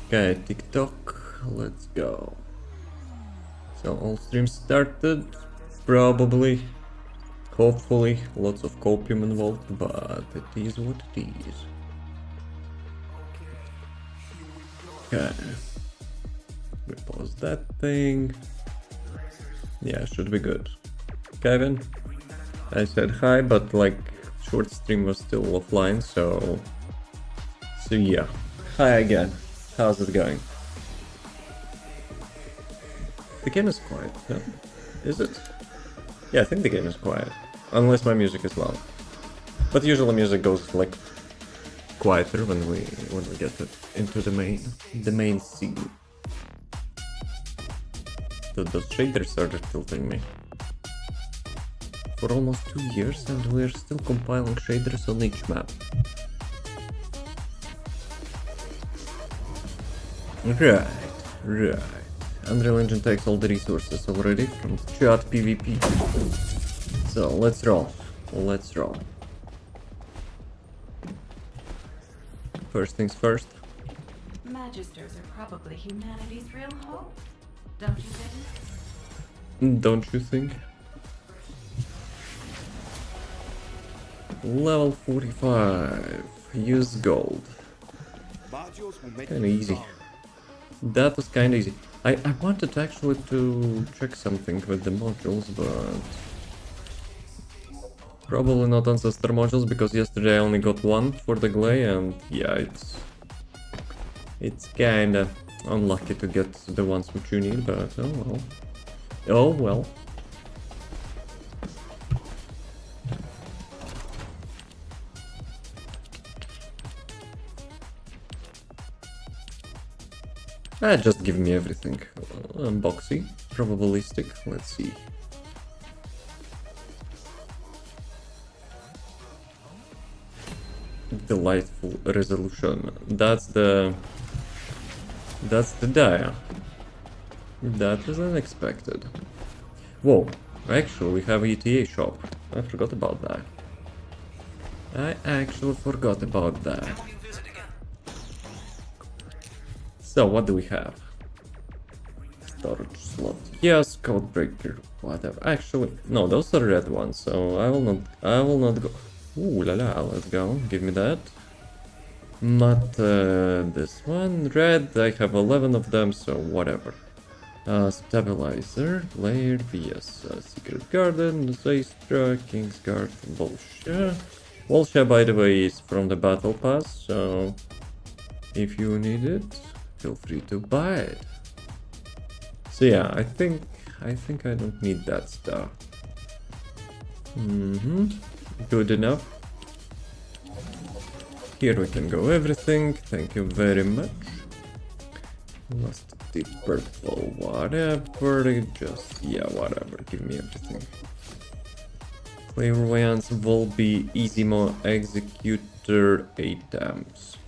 Okay, TikTok, let's go. So all streams started, probably, hopefully, lots of copium involved, but it is what it is. Okay, we pause that thing. Yeah, should be good. Kevin, I said hi, but like, short stream was still offline, so yeah. Hi again, how's it going? The game is quiet, no? Is it? Yeah, I think the game is quiet. Unless my music is loud. But usually music goes like quieter when we get into the main scene. Those shaders started tilting me. For almost 2 years and we're still compiling shaders on each map. Right. Unreal Engine takes all the resources already from the chat PvP. So let's roll. First things first. Magisters are probably humanity's real hope, don't you think? Don't you think? Level 45. Use gold. Kinda easy. That was kinda easy. I wanted actually to check something with the modules, but probably not ancestor modules because yesterday I only got one for the Gley, and yeah, it's kinda unlucky to get the ones which you need, but oh well. Oh well. Just give me everything. Unboxy, probabilistic, let's see. Delightful resolution. That's the dia. That is unexpected. Whoa, actually we have ETA shop. I forgot about that. So what do we have? Storage slot. Yes, code breaker. Whatever. Actually, no, those are red ones, so I will not go. Ooh la la, let's go. Give me that. Not this one. Red, I have 11 of them, so whatever. Stabilizer, layered VS, Secret Garden, Zaystra, King's Guard, Volsha. Volsha, by the way, is from the Battle Pass, so if you need it, feel free to buy it. So yeah, I think I don't need that stuff. Good enough. Here we can go everything. Thank you very much. Must be purple, whatever. Just yeah, whatever. Give me everything. Clairvoyance will be Easimo Executor 8 times.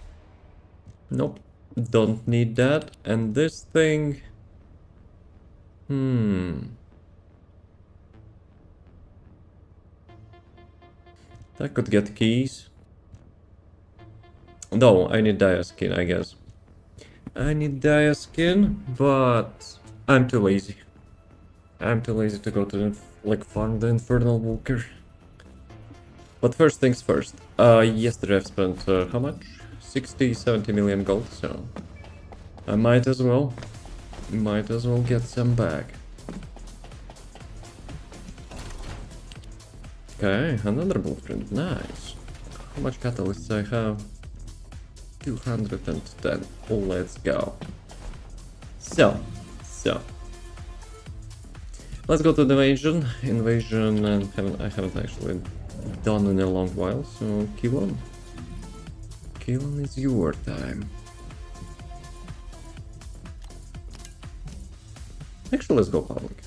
Nope, don't need that. And this thing. I could get keys. No, I need Dia skin, I guess. I need Dia skin, but I'm too lazy. I'm too lazy to go to the, like, farm the Infernal Walker. But first things first. Yesterday I've spent how much? 60-70 million gold, so I might as well get some back. Okay, another blueprint, nice. How much catalysts I have? 210. Let's go. So let's go to the invasion, and I haven't actually done in a long while, so Kilon is your time. Actually, let's go public.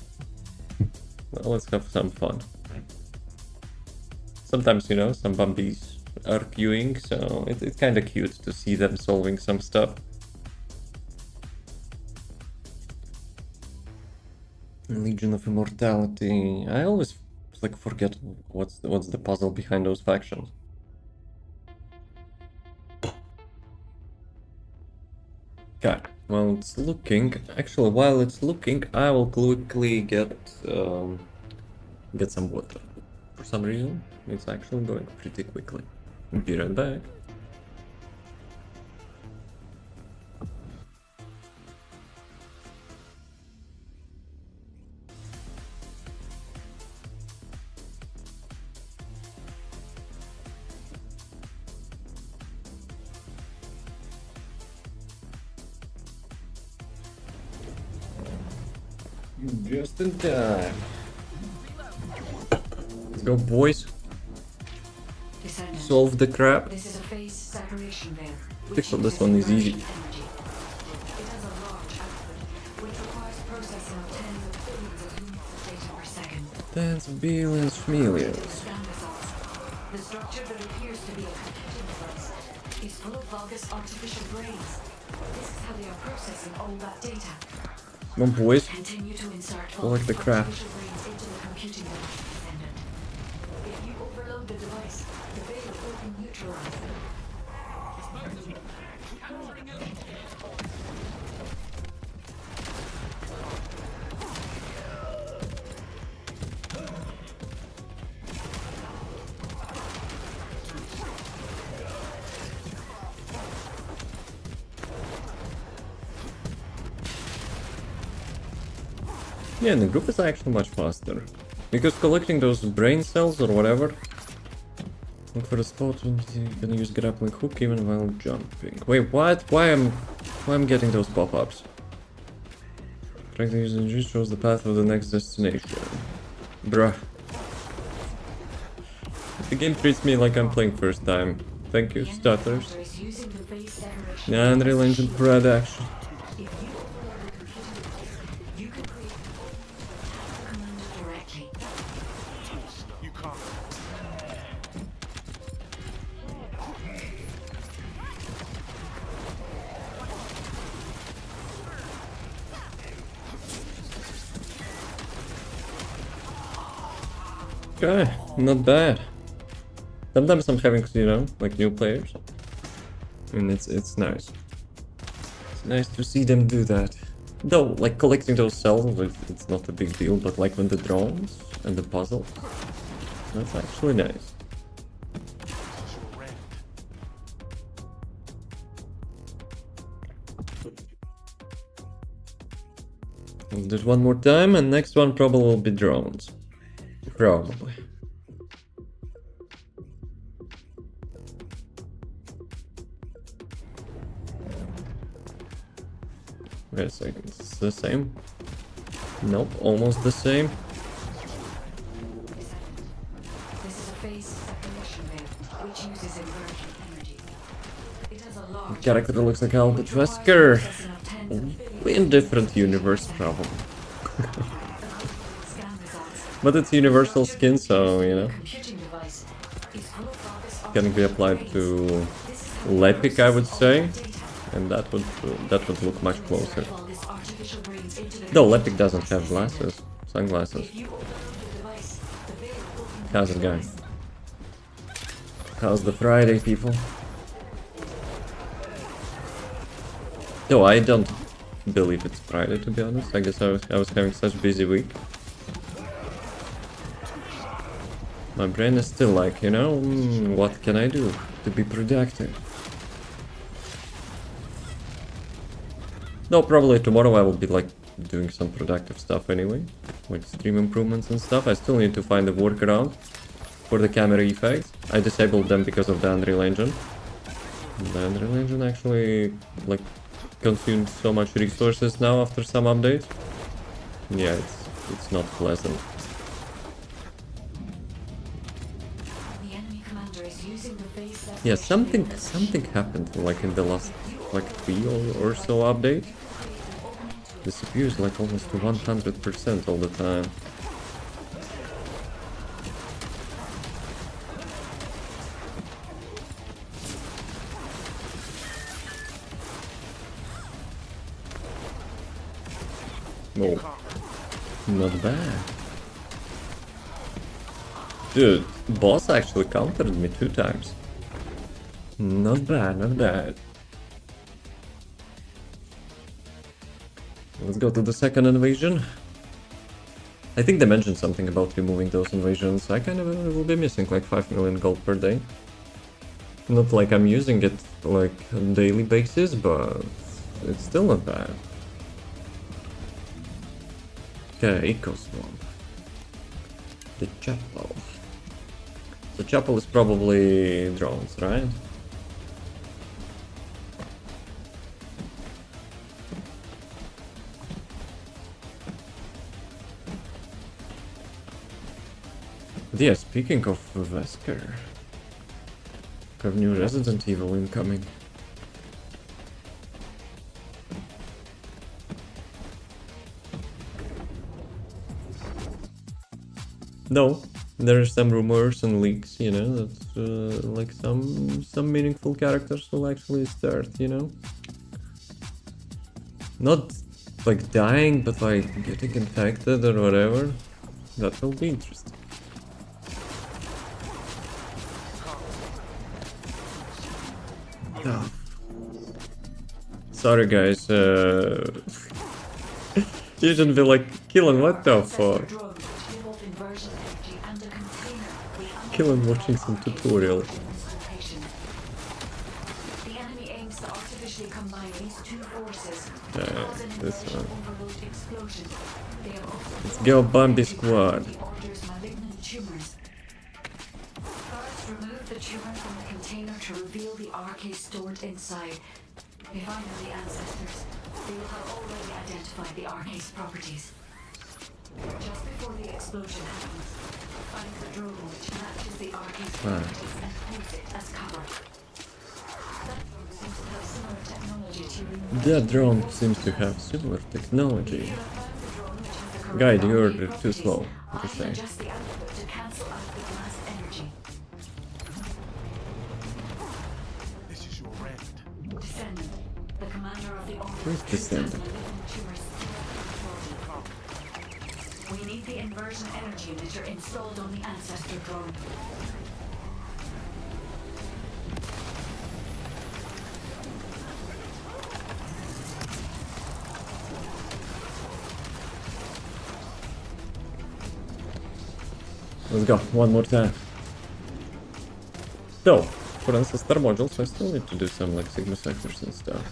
Well, let's have some fun. Sometimes, you know, some bumbies are queuing, so it's kind of cute to see them solving some stuff. Legion of Immortality. I always like forget what's the puzzle behind those factions. Okay, well, it's looking. Actually, while it's looking, I will quickly get some water. For some reason, it's actually going pretty quickly. Be right back. Just in time. Let's go, boys. Descendant. Solve the crap. This is a phase separation veil. This one is easy. It has a large output, which requires processing of tens of billions of units of data per second. Tens of billions, millions. Scan results. The structure that appears to be a computing device is full of Vulgus artificial brains. This is how they are processing all that data. Come on, boys. Continue to insert Collect the Vulgus crap. artificial brains into the computing device, Descendant. If you overload the device, the veil will be neutralized. Yeah, and the group is actually much faster. Because collecting those brain cells or whatever. Look for a spot and you can use grappling hook even while jumping. Wait, what? Why I'm getting those pop-ups? Trying to use the shows the path of the next destination. Bruh. The game treats me like I'm playing first time. Thank you, stutters. Yeah, Unreal Engine production. Okay, not bad. Sometimes I'm having, you know, like new players. And it's nice. It's nice to see them do that. Though, like collecting those cells, it's not a big deal, but like when the drones and the puzzles, that's actually nice. We'll do it one more time, and next one probably will be drones. Probably. Wait a second, it's the same? Nope, almost the same. This is a phase separation veil, which uses inversion energy. It has a large Character looks like Albert Wesker. In different universe, probably. But it's universal skin, so, you know. Can be applied to Lepic, I would say. And that would look much closer. Though Lepic doesn't have glasses. Sunglasses. How's it going? How's the Friday, people? Though I don't believe it's Friday, to be honest. I guess I was having such a busy week. My brain is still like, you know, what can I do to be productive? No, probably tomorrow I will be like doing some productive stuff anyway, like stream improvements and stuff. I still need to find a workaround for the camera effects. I disabled them because of the Unreal Engine. The Unreal Engine actually like consumes so much resources now after some updates. Yeah, it's not pleasant. Yeah, something happened like in the last like 3 or so update. Disappears like almost to 100% all the time. Oh, not bad. Dude, boss actually countered me 2 times. Not bad, not bad. Let's go to the second invasion. I think they mentioned something about removing those invasions. I kind of will be missing like 5 million gold per day. Not like I'm using it like on daily basis, but it's still not bad. Okay, Eco Swamp. The chapel. The chapel is probably drones, right? Yeah, speaking of Wesker, we have new Resident Evil incoming. No, there are some rumors and leaks, you know, that like some meaningful characters will actually start, you know, not like dying, but like getting infected or whatever. That will be interesting. Oh. Sorry guys, you shouldn't be like killing what the fuck? Killing watching some tutorial. The enemy aims to artificially combine these two forces to Alright, cause an this inversion one. overload explosion. They have also Let's go Bambi Squad. the Order's malignant tumors. First, remove the tumor from the container to reveal the RK stored inside. If I know the ancestors, they will have already identified the RK's properties. Just before the explosion happens, find the drone which matches the RK's properties and use it as cover. That drone seems to have similar technology to your That drone seems to have similar technology. If you have found the drone which has the correct Guide, you're RK too properties, slow. I Just can saying. adjust the output to cancel out the blast energy. This is your end. Descendant, the commander of the Order Where's treats Descendant? us malignant tumors. We need the inversion energy emitter installed on the ancestor drone. Let's go, one more time. So, for ancestor modules, I still need to do some like Sigma sectors and stuff.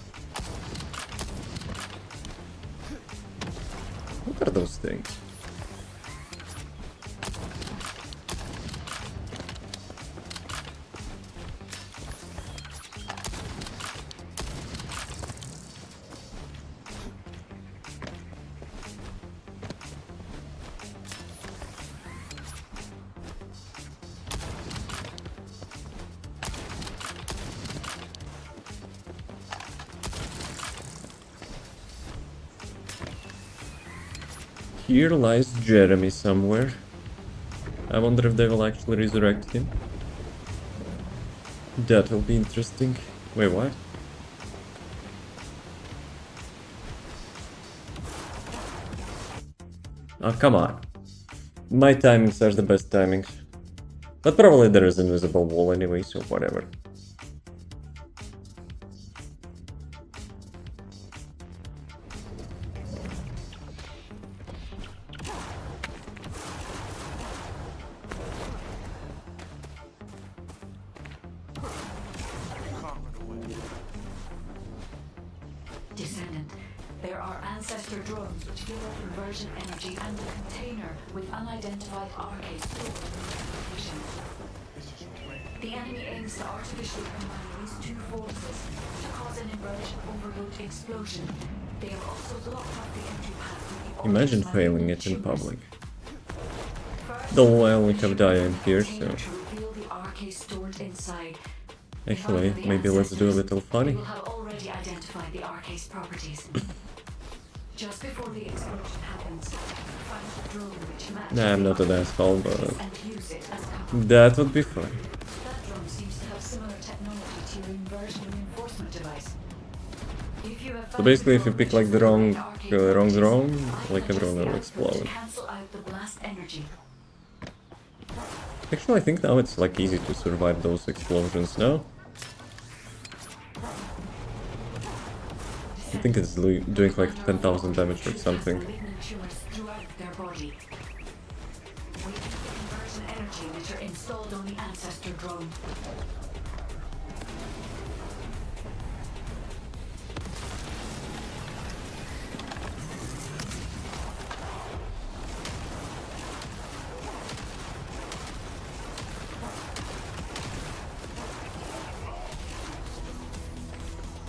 What are those things? Here lies Jeremy somewhere. I wonder if they will actually resurrect him. That will be interesting. Wait, what? Oh, come on. My timings are the best timings. But probably there is an invisible wall anyway, so whatever. Descendant, there are ancestor drones which give off inversion energy and a container with unidentified RK stored in the location. This is your end. The enemy aims to artificially combine these two forces to cause an inversion overload explosion. They have also blocked off the entry path with the Imagine Order's failing malignant it in tumors. public. First, Though I only have remove Diane the here, container so... to reveal the RK stored inside. Actually, maybe let's do a little funny. You will have already identified the RK's properties. Just before the explosion happens, find the drone which matches Nah, I'm the not an RK's asshole, properties but- and use it as cover. That would be fun. That drone seems to have similar technology to your inversion reinforcement device. If you have So found basically, the if you drone pick which like has the wrong, correct RK wrong properties, drone, I like can everyone adjust will the output explode. to cancel out the blast energy. Actually, I think now it's like easy to survive those explosions, no? I think it's doing like 10,000 damage or something. Malignant tumors throughout their body. Waiting for the conversion energy emitter installed on the ancestor drone.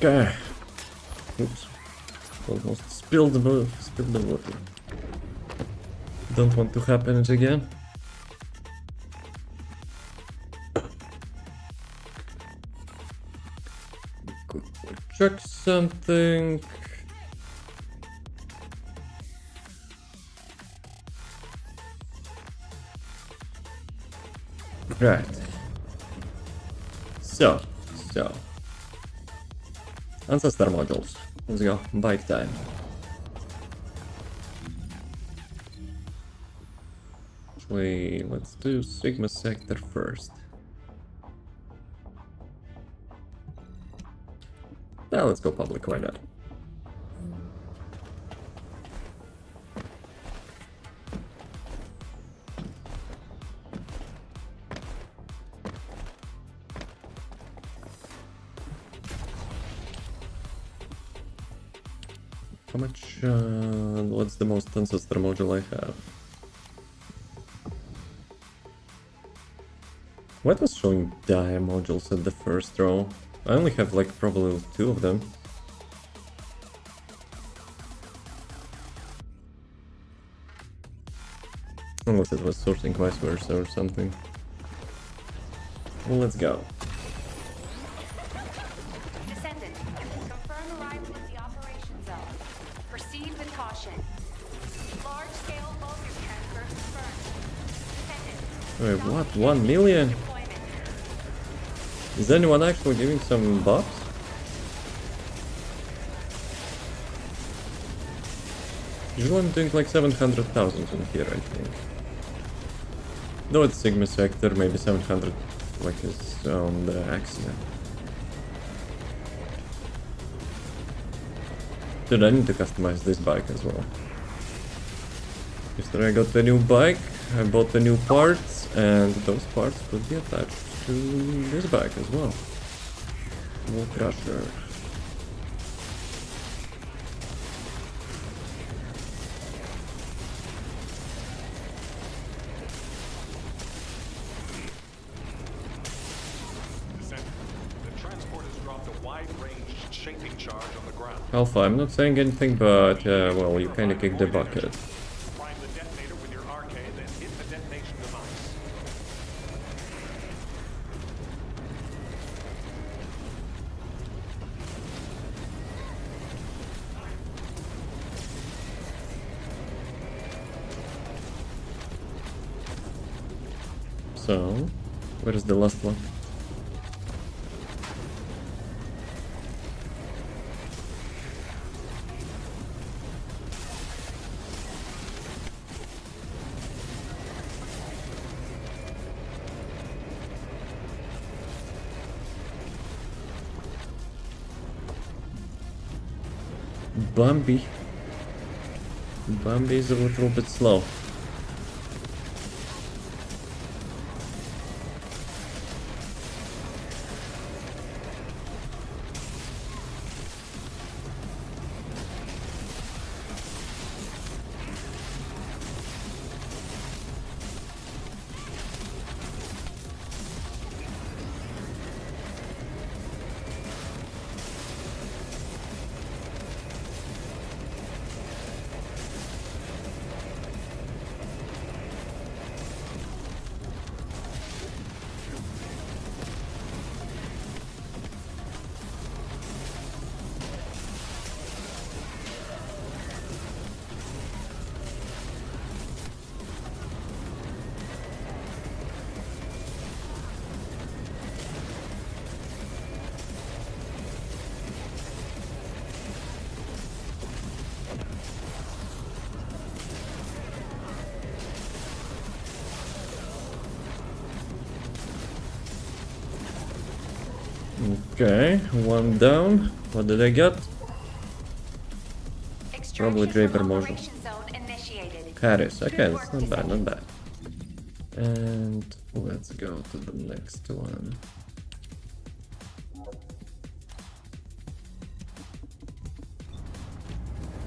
Okay. Oops. Almost spilled the water. Don't want to happen it again. Quickly check something. Right. So. Ancestor modules. Let's go. Bike time. Actually, let's do Sigma sector first. Now let's go public, why not? How much, what's the most ancestor module I have? What was showing Dia modules at the first row? I only have like probably 2 of them. Unless it was sorting vice versa or something. Well, let's go. Descendant, confirm arrival at the operation zone. Proceed with caution. Large-scale voltage transfer confirmed. Descendant. Wait, what? 1 million? Deployment. Is anyone actually giving some buffs? Usually I'm doing like 700,000 in here, I think. No, it's Sigma sector, maybe 700 like is on the Axia. Dude, I need to customize this bike as well. Yesterday I got a new bike, I bought the new parts, and those parts could be attached to this bike as well. Wall crusher. The transport has dropped a wide-range shaping charge on the ground. Alpha, I'm not saying anything, but well, you kinda kicked the bucket. Prime the detonator with your RK, then hit the detonation device. So, where is the last one? Bambi. Bambi is a little bit slow. Okay, one down. What did I get? Probably Extraction Jaber from module. operation zone initiated. Harris, okay, Good it's work, not bad, not Descendant. bad. And let's go to the next one.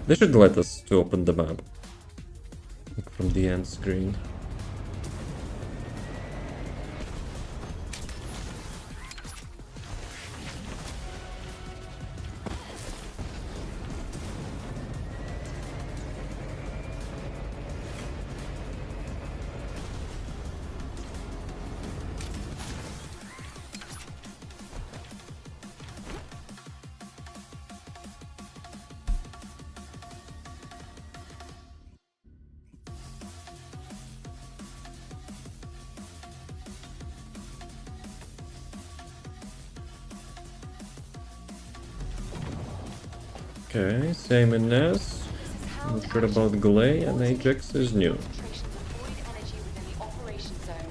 They should let us to open the map. Like from the end screen. Okay, same in NES. Not sure about Gley, and Ajax is new. Concentrations of void energy within the operation zone.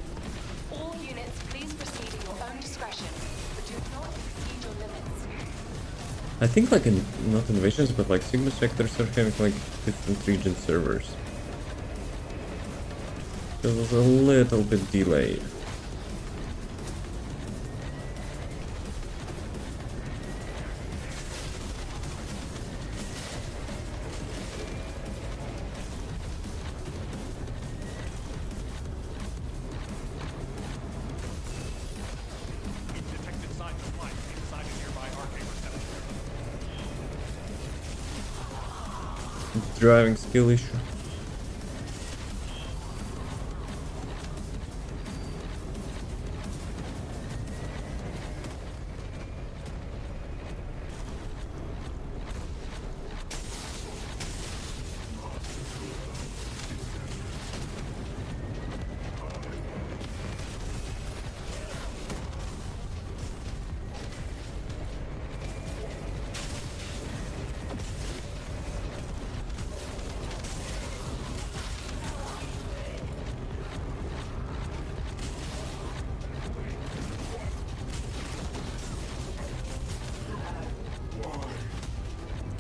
All units, please proceed at your own discretion, but do not exceed your limits. I think like in, not invasions, but like Sigma sectors are having like different region servers. So it was a little bit delayed. You've detected signs of life inside a nearby arcade receptor. Driving skill issue.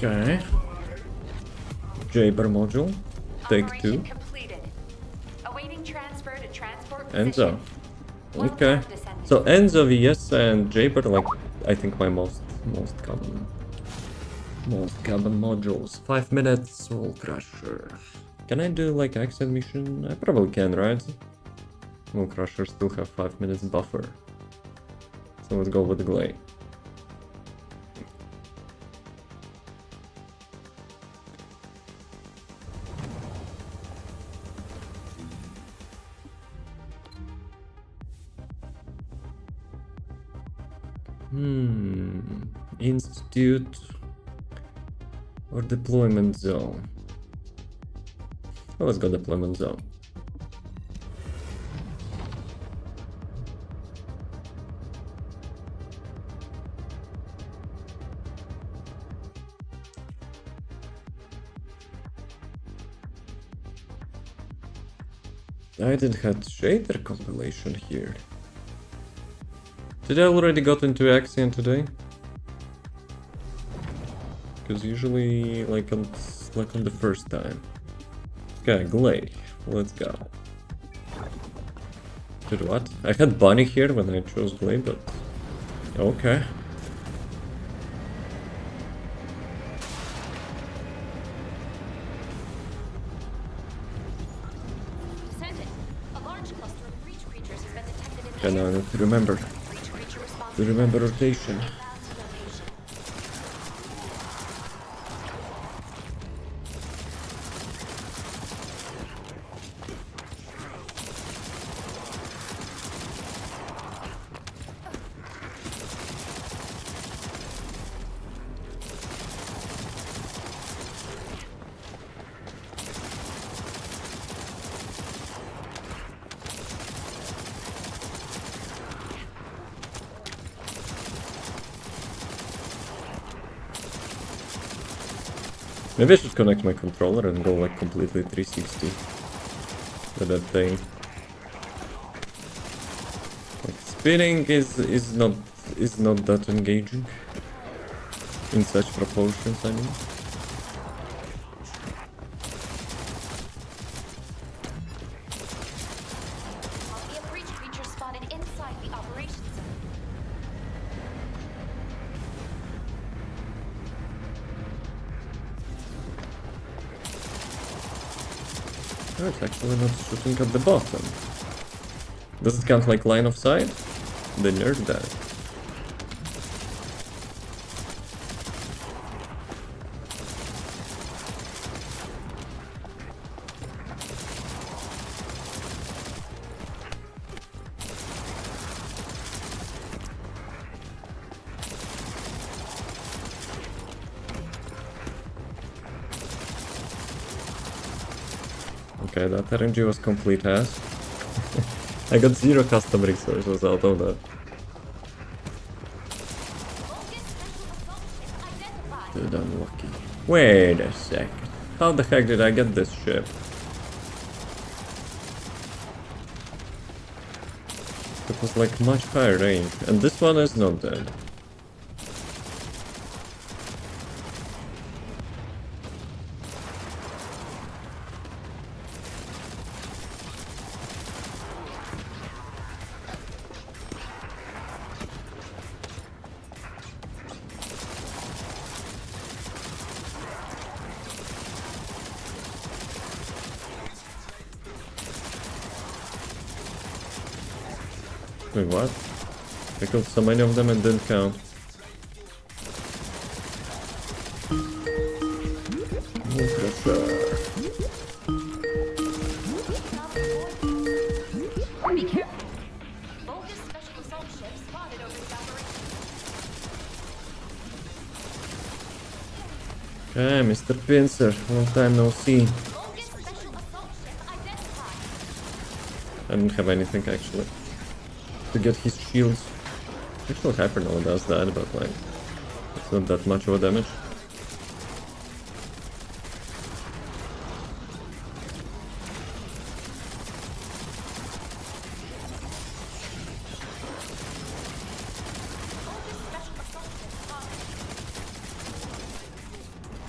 Okay. Jaber module. Take Operation 2. completed. Awaiting transfer to transport Enzo. position. Well Okay. done, Descendant. So Enzo, VS, and Jaber, like I think my most common modules. 5 minutes, Soul Crusher. Can I do like accent mission? I probably can, right? Soul Crusher still have 5 minutes buffer. So let's go with Gley. Institute or deployment zone. Well, let's go deployment zone. I didn't have shader compilation here. Did I already got into Axion today? Because usually like on the first time. Okay, Gley, let's go. Did what? I had Bunny here when I chose Gley, but okay. Descendant. A large cluster of breach creatures has been detected in the Okay, now I need to remember. breach creature To responsible remember for rotation. inbound to location. Maybe I should connect my controller and go like completely 360 with that thing. Like spinning is not that engaging in such proportions, I mean. Oh, it's actually not shooting at the bottom. Does it count like line of sight? The nerd that. Okay, that RNG was complete ass. I got 0 custom resources out of that. Dude, unlucky. Wait a second. How the heck did I get this ship? It was like much higher range, and this one is not dead. Wait, what? I killed so many of them and didn't count. Be careful. Bogus special assault ship spotted over the operation. Okay, Mr. Pincer, long time no see. Bogus special assault ship identified. I didn't have anything actually to get his shields. Actually, Hypernova does that, but like, it's not that much of a damage.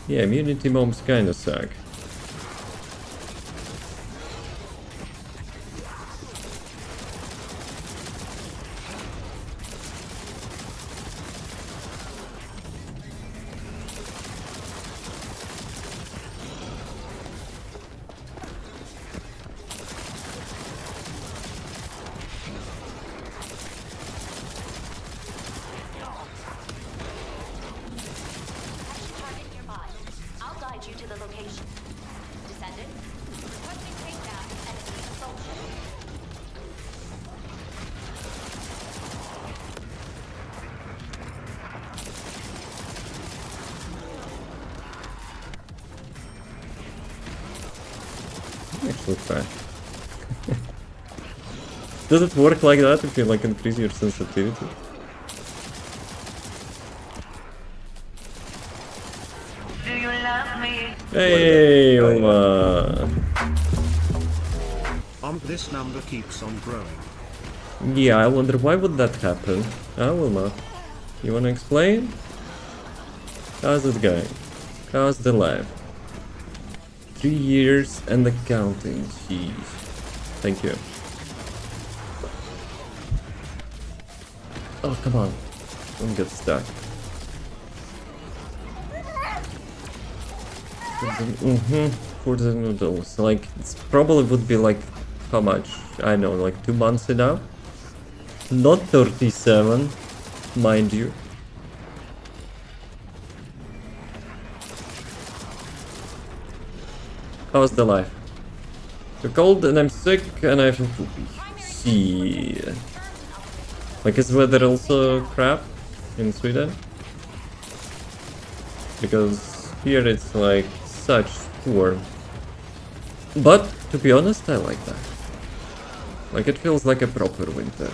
Yeah, immunity bombs kinda suck. Action target nearby. I'll guide you to the location. Descendant, requesting takedown enemy assault ship. Actually try. Does it work like that if you like increase your sensitivity? Do you love me? Hey, Oma. This number keeps on growing. Yeah, I wonder why would that happen? Wilma, you wanna explain? How's it going? How's the life? 3 years and the counting, jeez. Thank you. Oh, come on. Don't get stuck. For the noodles. Like, it probably would be like, how much? I know, like 2 months enough? Not 37, mind you. How's the life? You're cold and I'm sick and I feel poopy. See. Like, is weather also crap in Sweden? Because here it's like such warm. But to be honest, I like that. Like, it feels like a proper winter.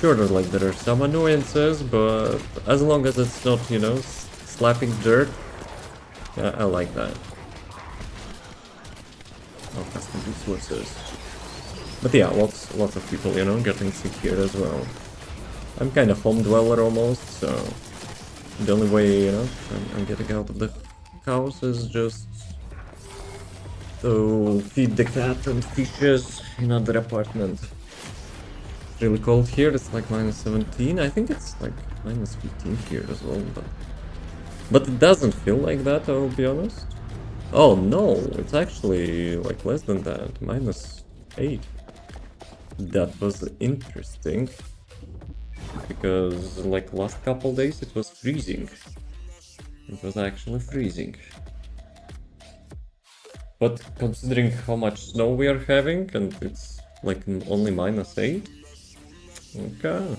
Sure, like there are some annoyances, but as long as it's not, you know, slapping dirt, yeah, I like that. Oh, custom resources. But yeah, lots of people, you know, getting sick here as well. I'm kind of home dweller almost, so the only way, you know, I'm getting out of the house is just to feed the cat and fishes in another apartment. It's really cold here, it's like minus 17. I think it's like minus 15 here as well, but it doesn't feel like that, I'll be honest. Oh no, it's actually like less than that, -8. That was interesting, because like last couple days it was freezing. It was actually freezing. But considering how much snow we are having, and it's like only -8, okay,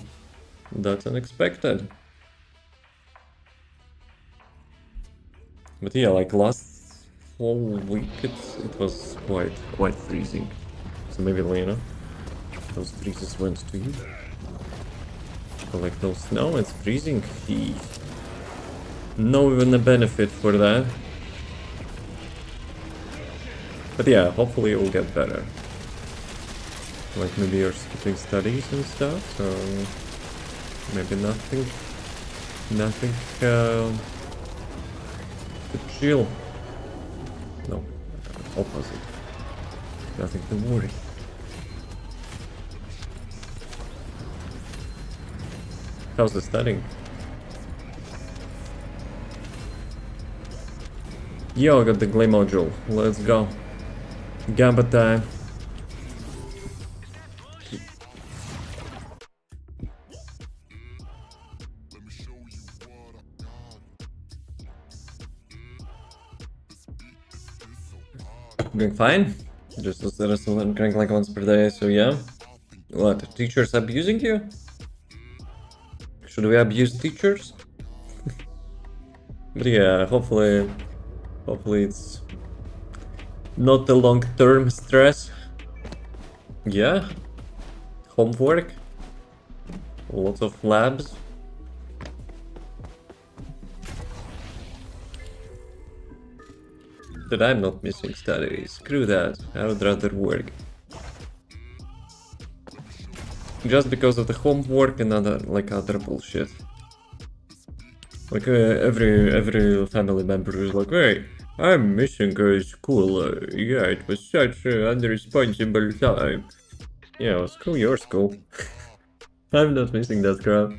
that's unexpected. But yeah, like last whole week it was quite freezing. So maybe Lena, those freezes went to you. But like no snow, it's freezing. No even a benefit for that. But yeah, hopefully it will get better. Like maybe you're skipping studies and stuff, so maybe nothing to chill. No, opposite. Nothing to worry. How's the studying? Yo, I got the Gley module. Let's go. Gamba time. Doing fine. Just still drink like once per day, so yeah. What, teachers abusing you? Should we abuse teachers? But yeah, hopefully it's not a long-term stress. Yeah. Homework. Lots of labs. That I'm not missing studies. Screw that. I would rather work. Just because of the homework and other bullshit. Like every family member is like, hey, I'm missing school. Yeah, it was such an irresponsible time. Yeah, well, screw your school. I'm not missing that crap.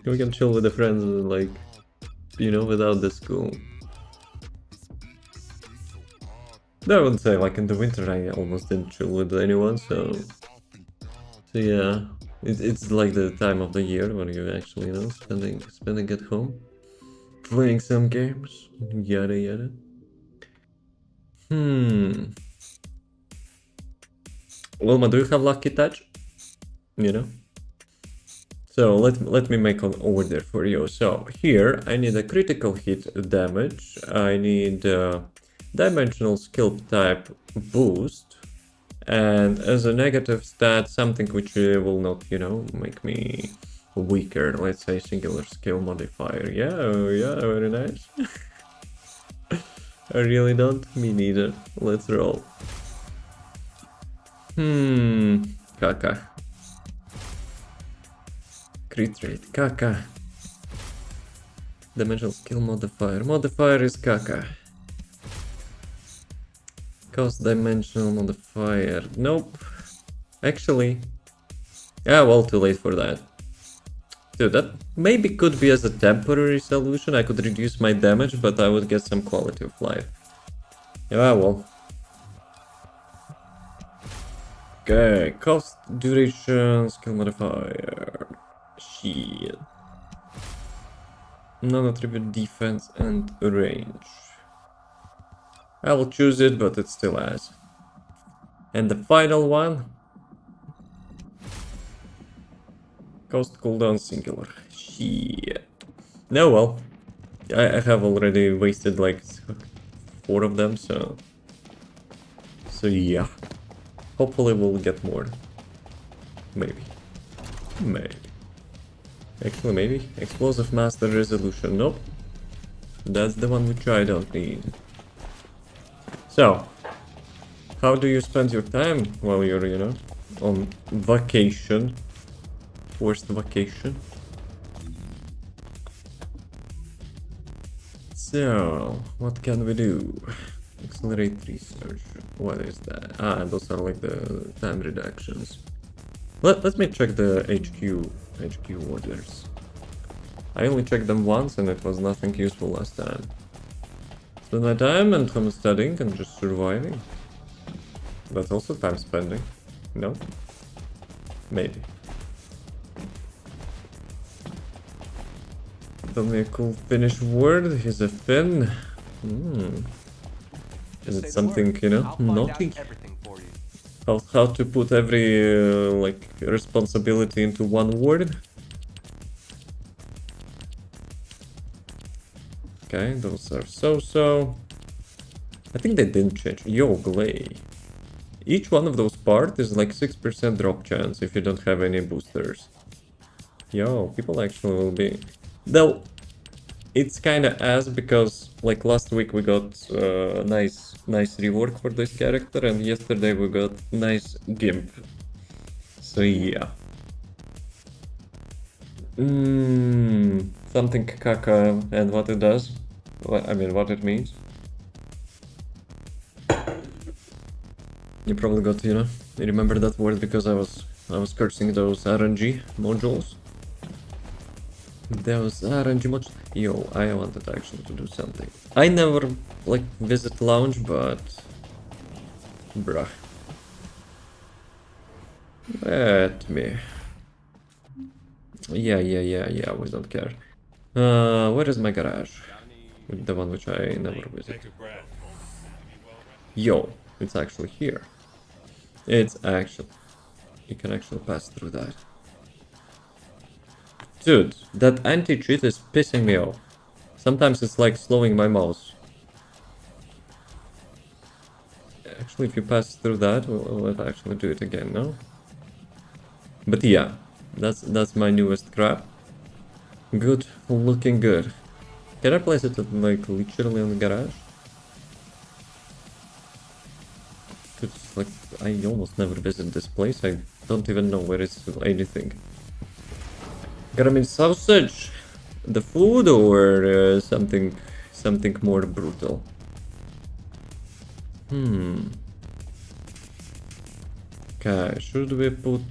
We can chill with the friends, like, you know, without the school. No, I wouldn't say, like, in the winter I almost didn't chill with anyone, so yeah. It's like the time of the year when you actually, you know, spending at home. Playing some games, yada yada. Wilma, do you have lucky touch? You know? So let me make an order for you. So here I need a critical hit damage. I need dimensional skill type boost, and as a negative stat, something which will not, you know, make me weaker. Let's say singular skill modifier. Yeah, very nice. I really don't. Me neither. Let's roll. Caca. Crit rate, caca. Dimensional skill modifier. Modifier is caca. Cost dimensional modifier. Nope. Actually. Yeah, well, too late for that. Dude, that maybe could be as a temporary solution. I could reduce my damage, but I would get some quality of life. Yeah, well. Okay, cost, duration, skill modifier. Shit. Non-attribute defense and range. I will choose it, but it still has. And the final one. Cost cooldown singular. Shit. No, well. I have already wasted like 4 of them, so yeah. Hopefully we'll get more. Maybe. Actually, maybe. Explosive Master Resolution. Nope. That's the one which I don't need. So, how do you spend your time while you're, you know, on vacation? Forced vacation. So, what can we do? Accelerate research. What is that? Ah, those are like the time reductions. Let me check the HQ orders. I only checked them once and it was nothing useful last time. So my time and from studying and just surviving. That's also time spending. No? Maybe. Tell me a cool Finnish word. Is a Finn. Is it something, you know, naughty? How to put every, like, responsibility into one word? Okay, those are so-so. I think they didn't change. Yo, Gley. Each one of those parts is like 6% drop chance if you don't have any boosters. Yo, people actually will be... Though, it's kinda ass because, like, last week we got nice rework for this character, and yesterday we got nice gimp. So yeah. Something caca and what it does. I mean, what it means. You probably got, you know, you remember that word because I was cursing those RNG modules. Those RNG modules. Yo, I wanted actually to do something. I never, like, visit lounge, but... Bruh. Let me... Yeah, we don't care. Where is my garage? The one which I never visit. Yo, it's actually here. It's actually... You can actually pass through that. Dude, that anti-cheat is pissing me off. Sometimes it's like slowing my mouse. Actually, if you pass through that, we'll actually do it again, no? But yeah, that's my newest crap. Good, looking good. Can I place it like literally on the garage? It's like I almost never visit this place. I don't even know where it's anything. Got sausage, the food, or something more brutal. Okay, should we put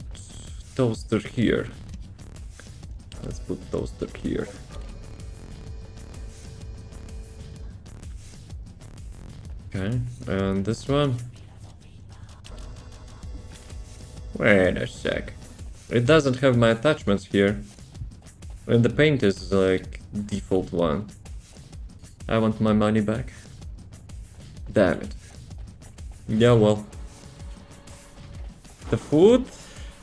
toaster here? Let's put toaster here. Okay, and this one. Wait a sec. It doesn't have my attachments here. And the paint is like default one. I want my money back. Damn it. Yeah, well. The food.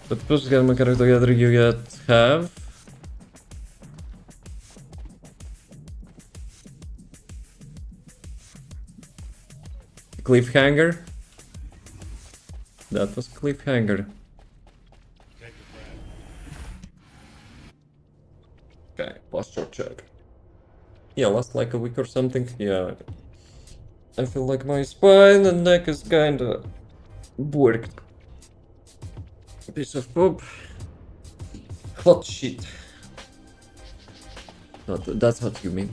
But plus get my character together you have. Cliffhanger. That was cliffhanger. Okay, posture check. Yeah, last like a week or something. Yeah, I feel like my spine and neck is kinda worked. Piece of poop. Hot shit. That's what you mean.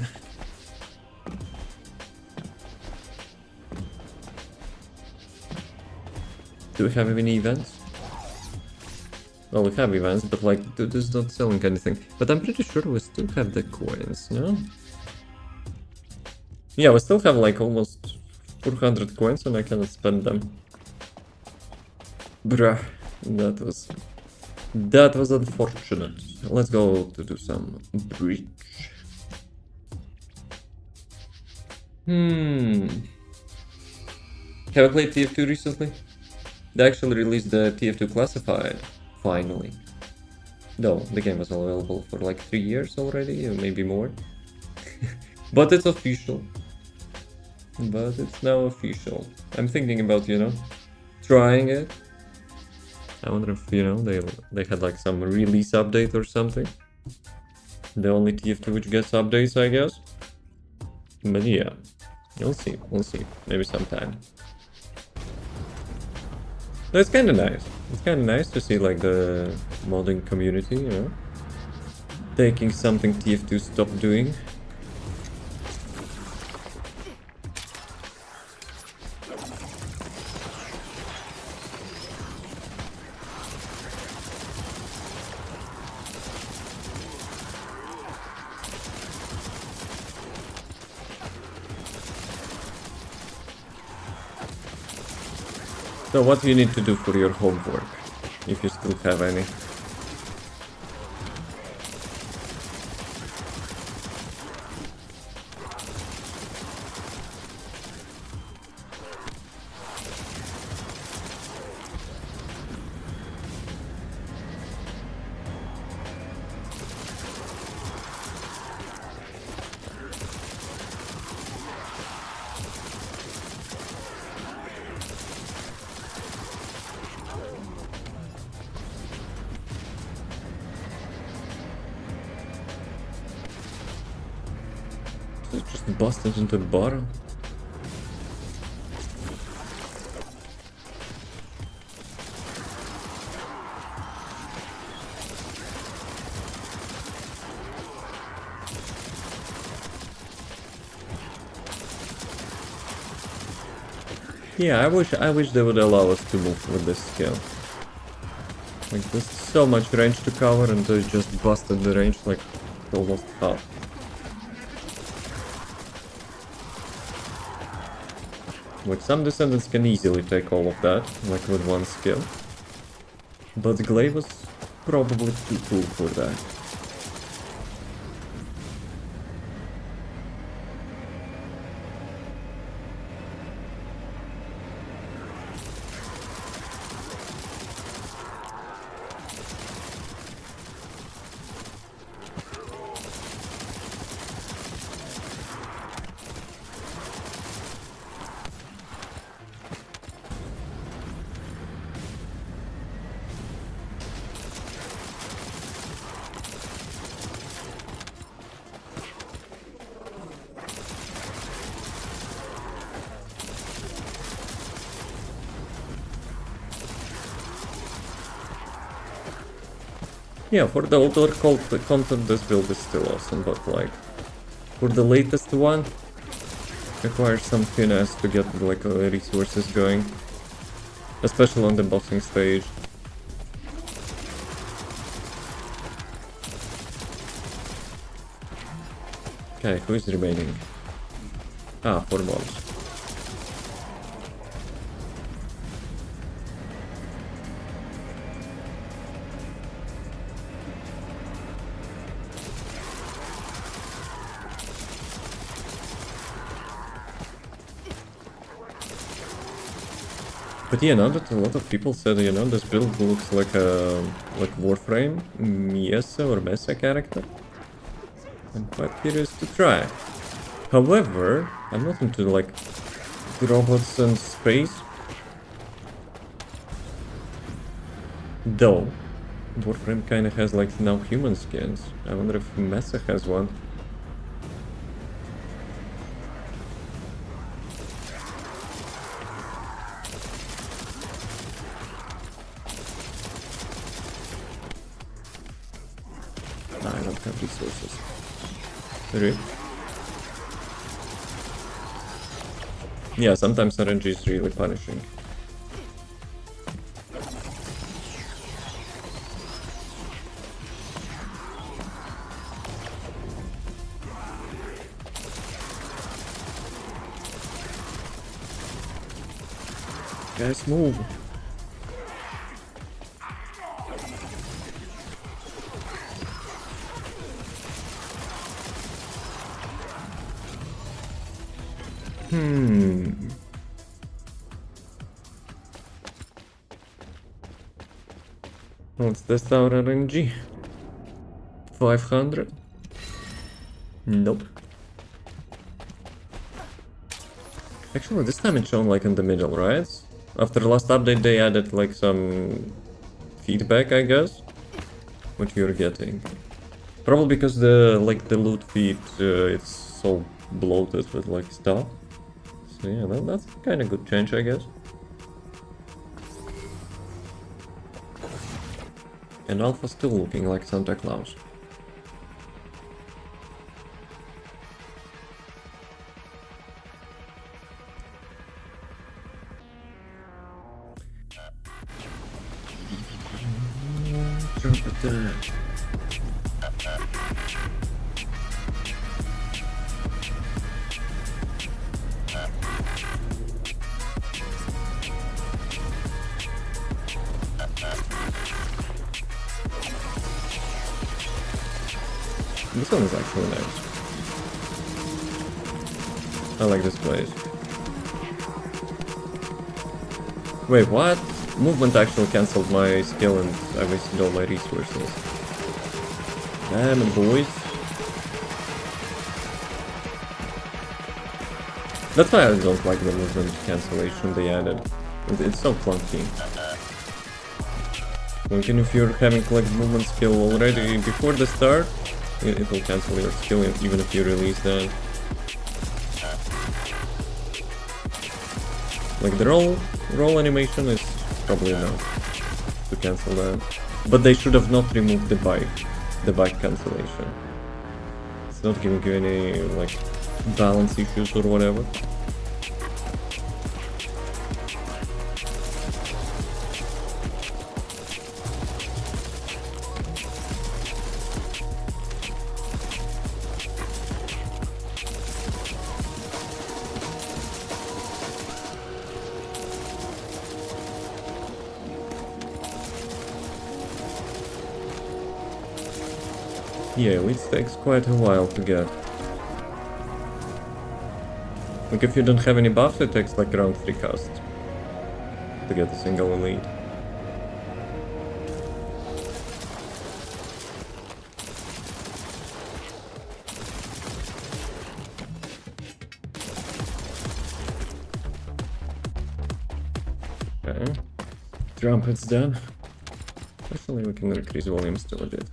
Do we have any events? Well, we have events, but like, this is not selling anything. But I'm pretty sure we still have the coins, no? Yeah, we still have like almost 400 coins and I cannot spend them. Bruh, that was unfortunate. Let's go to do some bridge. Have I played TF2 recently? They actually released the TF2 Classified, finally. Though, the game was available for like 3 years already, or maybe more. But it's official. But it's now official. I'm thinking about, you know, trying it. I wonder if, you know, they had like some release update or something. The only TF2 which gets updates, I guess. But yeah, we'll see, maybe sometime. No, it's kind of nice. It's kind of nice to see like the modding community, you know, taking something TF2 stopped doing. So what do you need to do for your homework? If you still have any. Just busted into a bar. Yeah, I wish they would allow us to move with this skill. Like, there's so much range to cover and they just busted the range like almost half. Like, some Descendants can easily take all of that, like with one skill. But Gley was probably too cool for that. Yeah, for the older content this build is still awesome, but like, for the latest one, requires some finesse to get like resources going. Especially on the bossing stage. Okay, who is remaining? Ah, 4 mobs. But yeah, now that a lot of people said, you know, this build looks like a Warframe Miesa or Mesa character, I'm quite curious to try. However, I'm not into like robots and space. Though, Warframe kinda has like now human skins. I wonder if Mesa has one. I don't have resources. Really? Yeah, sometimes RNG is really punishing. Guys, move! Let's test our RNG. 500? Nope. Actually, this time it's shown like in the middle, right? After the last update they added like some feedback, I guess. What you're getting. Probably because the loot feed it's so bloated with like stuff. So yeah, that's kind of good change, I guess. And Alpha still looking like Santa Claus. This one is actually nice. I like this place. Wait, what? Movement actually cancelled my skill and I wasted all my resources. Damn it, boys. That's why I don't like the movement cancellation they added. It's so clunky. Like, if you're having like movement skill already before the start, it will cancel your skill even if you release that. Like the roll animation is probably enough to cancel that. But they should have not removed the bike cancellation. It's not giving you any like balance issues or whatever. Yeah, it takes quite a while to get. Like if you don't have any buffs, it takes like around 3 casts to get a single elite. Okay. Trumpet's done. Actually, we can increase volume still a bit.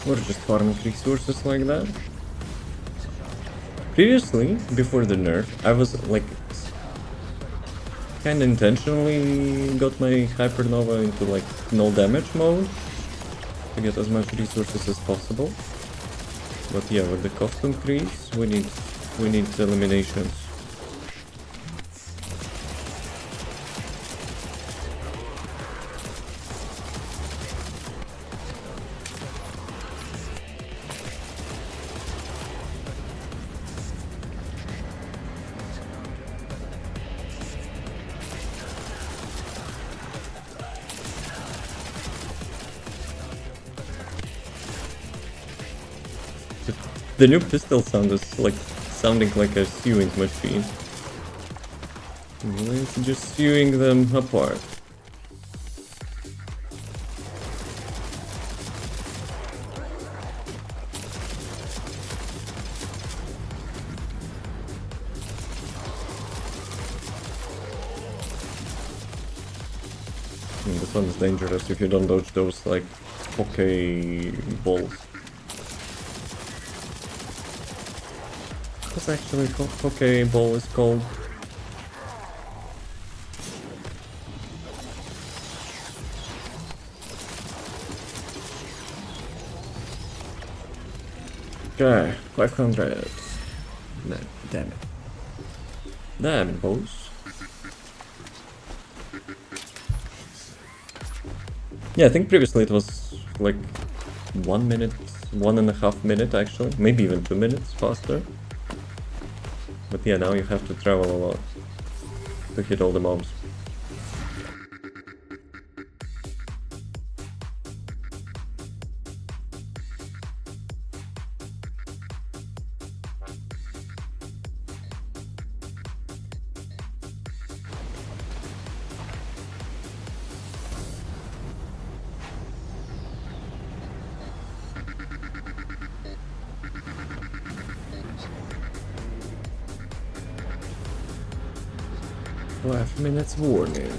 Or just farming resources like that. Previously, before the nerf, I was like kinda intentionally got my Hypernova into like no damage mode to get as much resources as possible. But yeah, with the cost increase, we need eliminations. The new pistol sound is like sounding like a sewing machine. It's just sewing them apart. This one is dangerous if you don't dodge those like poke balls. What's actually Pokeball is called? Okay, 500. Damn it. Damn it, boss. Yeah, I think previously it was like 1 minute, 1.5 minute actually, maybe even 2 minutes faster. But yeah, now you have to travel a lot to hit all the mobs. Five minutes warning.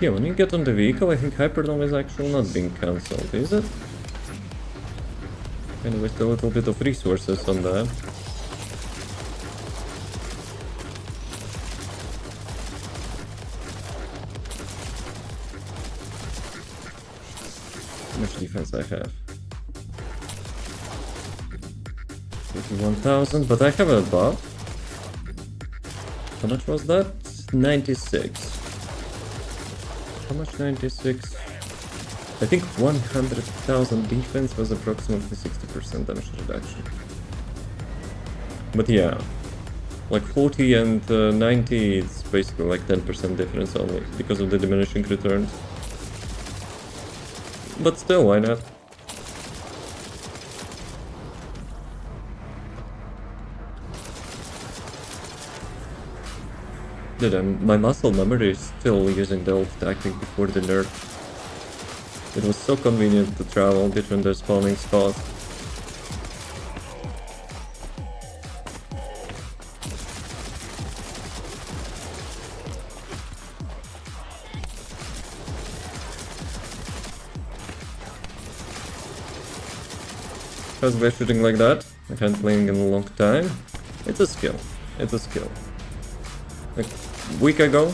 Yeah, when you get on the vehicle, I think Hyperdome is actually not being cancelled, is it? And with a little bit of resources on that. How much defense I have? 51,000, but I have a buff. How much was that? 96. How much 96? I think 100,000 defense was approximately 60% damage reduction. But yeah, like 40 and 90, it's basically like 10% difference only because of the diminishing returns. But still, why not? Dude, my muscle memory is still using the old tactic before the nerf. It was so convenient to travel between the spawning spots. How's by shooting like that? I haven't played in a long time. It's a skill. It's a skill. Like a week ago,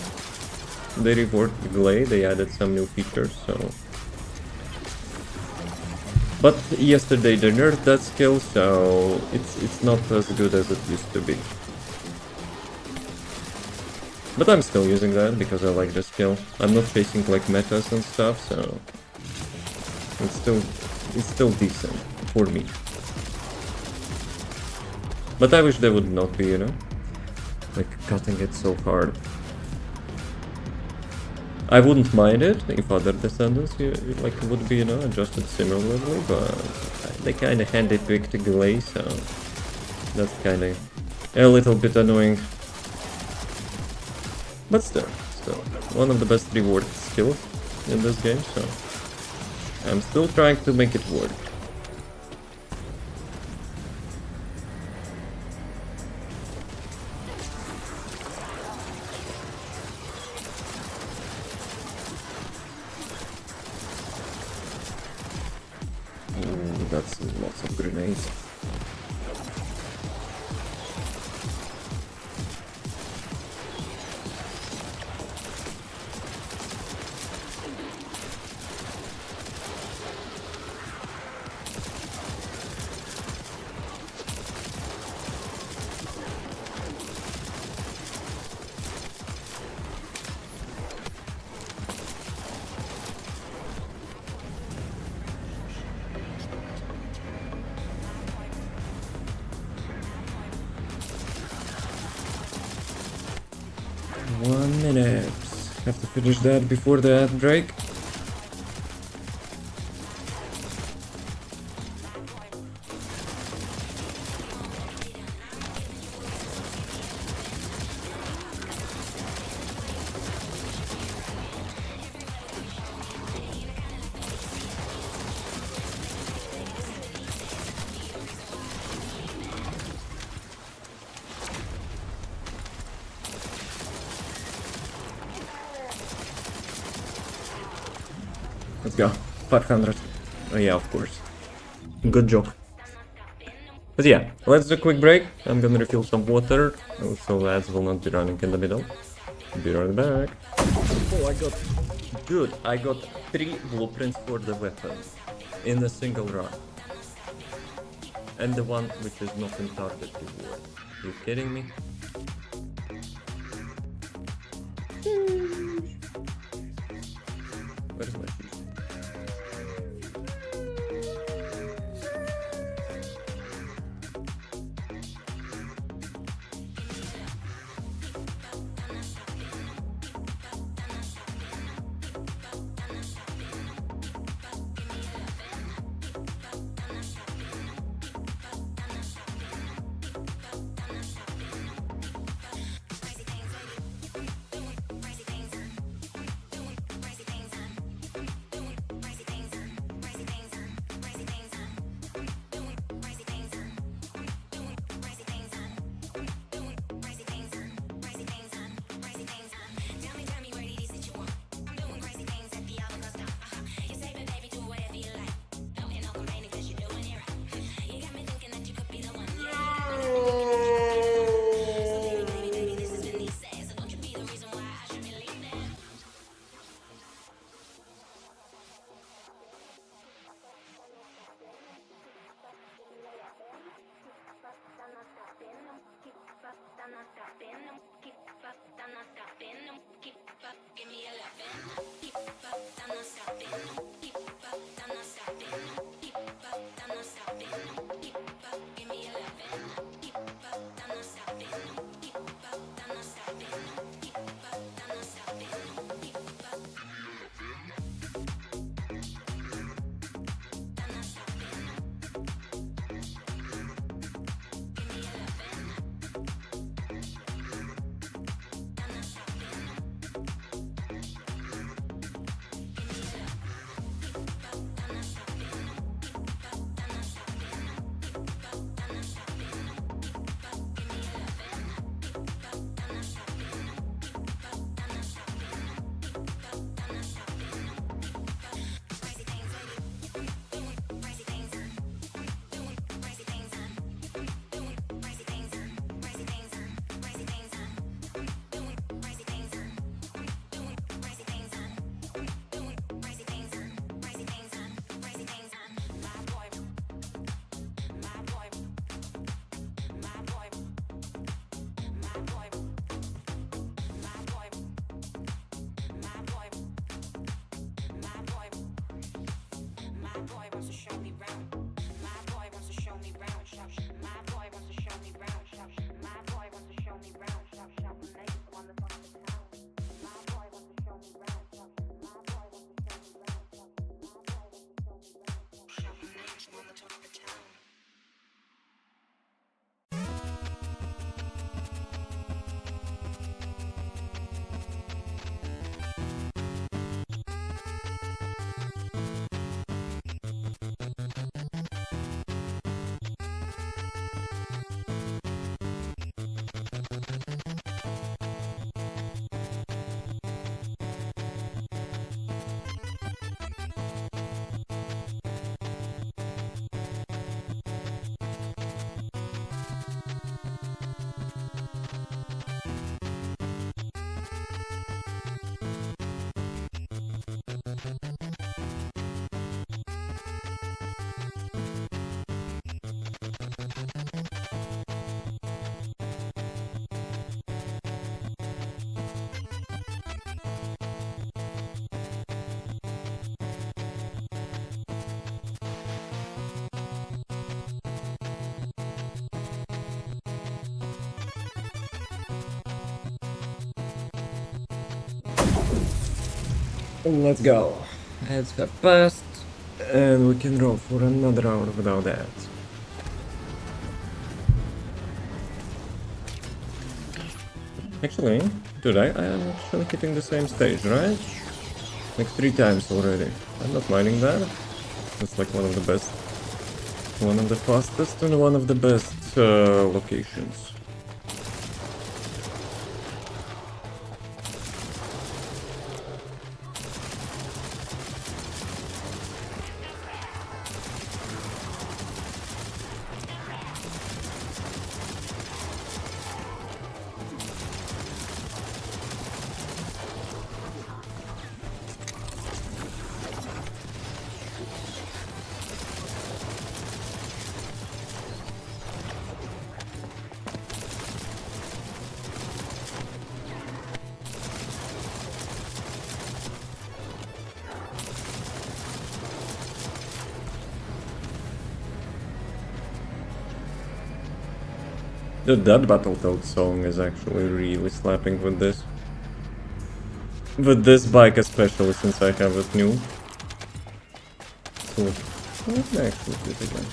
they reworked Gley, they added some new features, so... But yesterday they nerfed that skill, so it's not as good as it used to be. But I'm still using that because I like the skill. I'm not chasing like metas and stuff, so it's still decent for me. But I wish they would not be, you know, like cutting it so hard. I wouldn't mind it if other Descendants like would be, you know, adjusted similarly, but they kind of hand-picked Gley, so that's kind of a little bit annoying. But still, one of the best rewarded skills in this game, so I'm still trying to make it work. That's lots of grenades. Have to finish that before the ad break. go. 500. Oh, yeah, of course. Good job. But yeah, let's do a quick break. I'm gonna refill some water, so ads will not be running in the middle. Be right back. Oh, Dude, I got 3 blueprints for the weapon in a single run. And the one which is not in target reward. You kidding me? Where's my sheet? Let's go. Ads have passed, and we can roll for another hour without ads. Actually, dude, I am actually hitting the same stage, right? Like 3 times already. I'm not minding that. It's like one of the best, one of the fastest, and one of the best locations. That Battletoad song is actually really slapping with this. With this bike especially, since I have it new. So, let me actually do it again.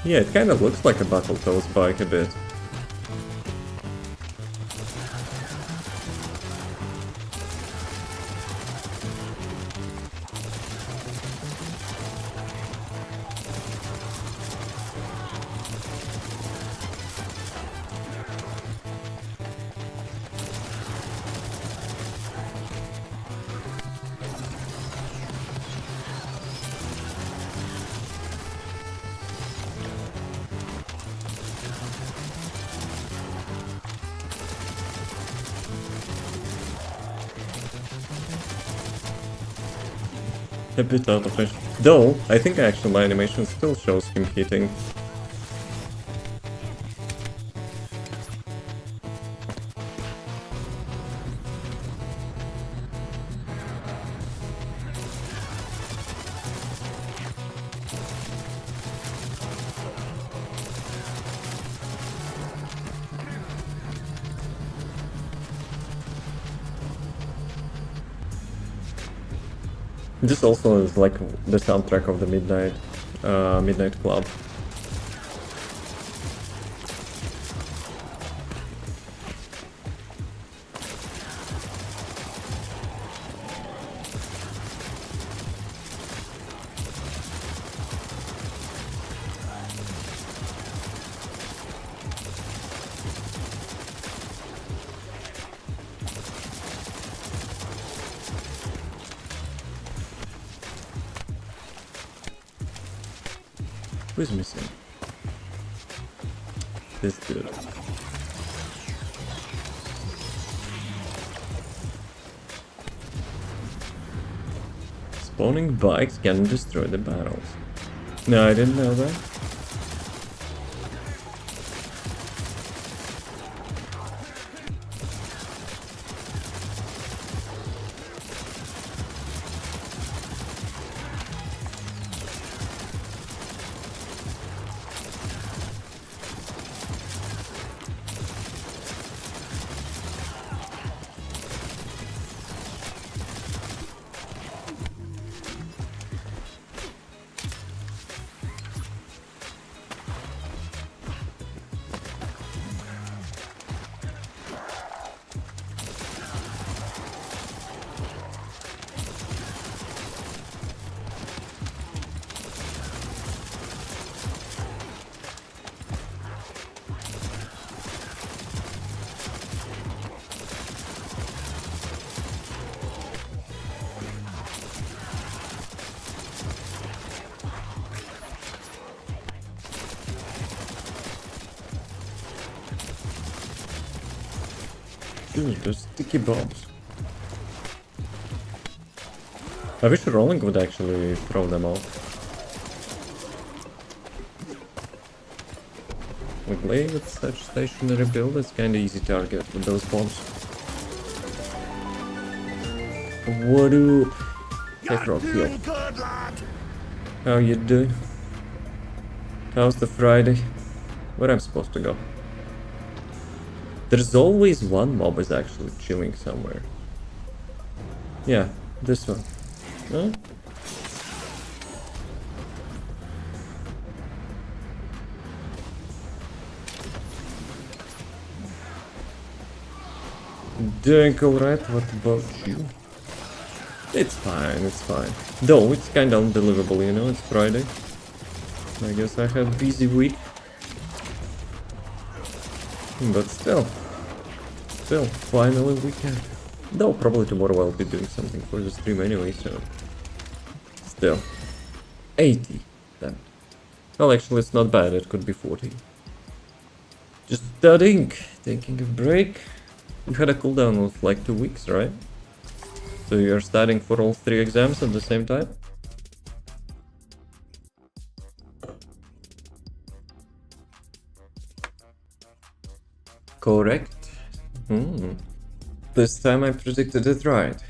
Yeah, it kinda looks like a Battletoads bike a bit. A bit out of it. Though, I think actually my animation still shows him hitting. This also is like the soundtrack of the Midnight Club. Who's missing? This dude. Spawning bikes can destroy the battles. No, I didn't know that. Dude, those sticky bombs. I wish rolling would actually throw them off. With Gley with such stationary build, it's kinda easy target with those bombs. What do... Take rock heal. How you doing? How's the Friday? Where I'm supposed to go? There's always one mob is actually chilling somewhere. Yeah, this one. Huh? Doing alright, what about you? It's fine, it's fine. Though, it's kinda undeliverable, you know, it's Friday. I guess I had a busy week. But still, finally weekend. Though probably tomorrow I'll be doing something for the stream anyway, so... Still. 80, then. Well, actually it's not bad, it could be 40. Just studying, taking a break. You had a cooldown of like 2 weeks, right? So you're studying for all 3 exams at the same time? Correct. This time I predicted it right.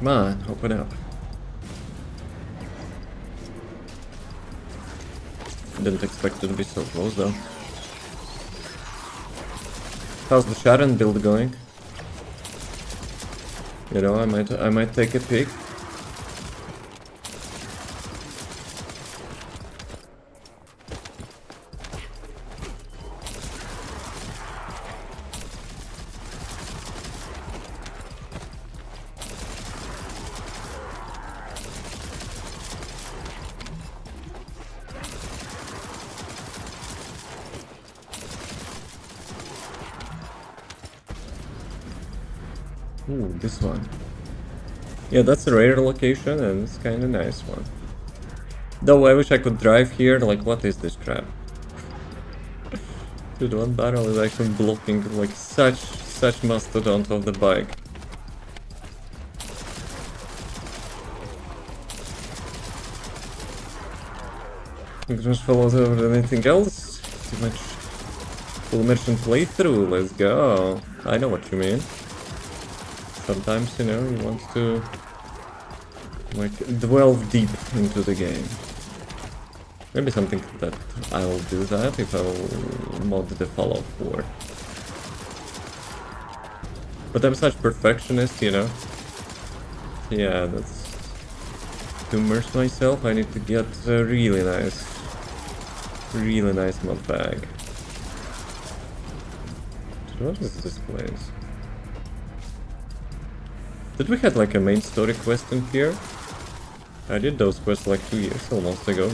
Come on, open up. Didn't expect it to be so close though. How's the Sharon build going? You know, I might take a peek. Ooh, this one. Yeah, that's a rare location and it's kinda nice one. Though I wish I could drive here, like what is this crap? Dude, one barrel is actually blocking like such mastodon of the bike. Just follows over anything else? Too much full immersion playthrough, let's go. I know what you mean. Sometimes, you know, you want to like delve deep into the game. Maybe something that I will do that if I will mod the Fallout 4. But I'm such perfectionist, you know. Yeah, that's to immerse myself. I need to get a really nice mod bag. What is this place? Did we have like a main story quest in here? I did those quests like 2 years almost ago,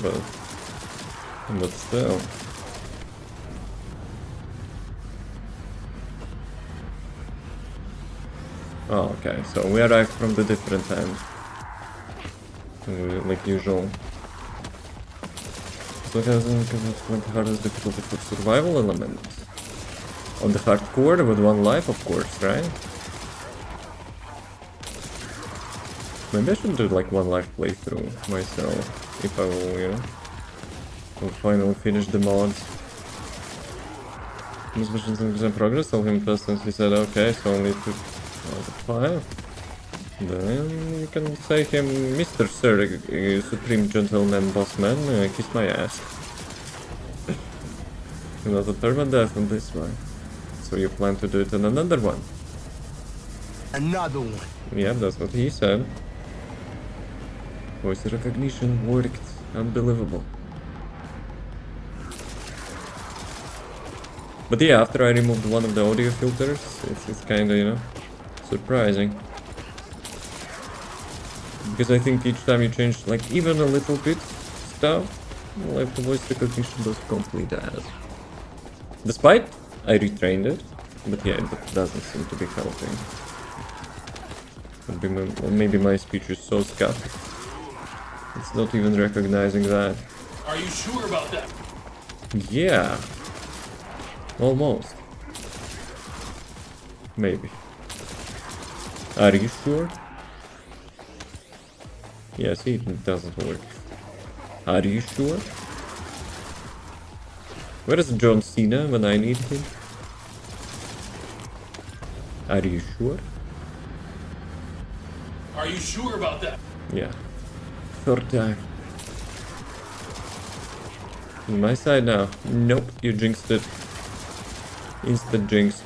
but still. Oh, okay, so we arrived from the different end. Like usual. So it has the hardest difficulty for survival element. On the hardcore with 1 life, of course, right? Maybe I should do like 1 life playthrough myself, if I will, you know, will finally finish the mods. Most missions in progress, tell him first and he said, okay, so only 2 out of 5. Then you can say him, Mr. Sir, Supreme Gentleman Bossman, kiss my ass. Not a permadeath on this one. So you plan to do it on another one? Another one. Yeah, that's what he said. Voice recognition worked. Unbelievable. But yeah, after I removed one of the audio filters, it's kinda, you know, surprising. Because I think each time you change, like, even a little bit stuff, like, the voice recognition does complete as. Despite, I retrained it, but yeah, it doesn't seem to be helping. Maybe my speech is so scuffed. It's not even recognizing that. Are you sure about that? Yeah. Almost. Maybe. Are you sure? Yeah, see, it doesn't work. Are you sure? Where is John Cena when I need him? Are you sure? Are you sure about that? Yeah. Third time. On my side now. Nope, you jinxed it. Instant jinx.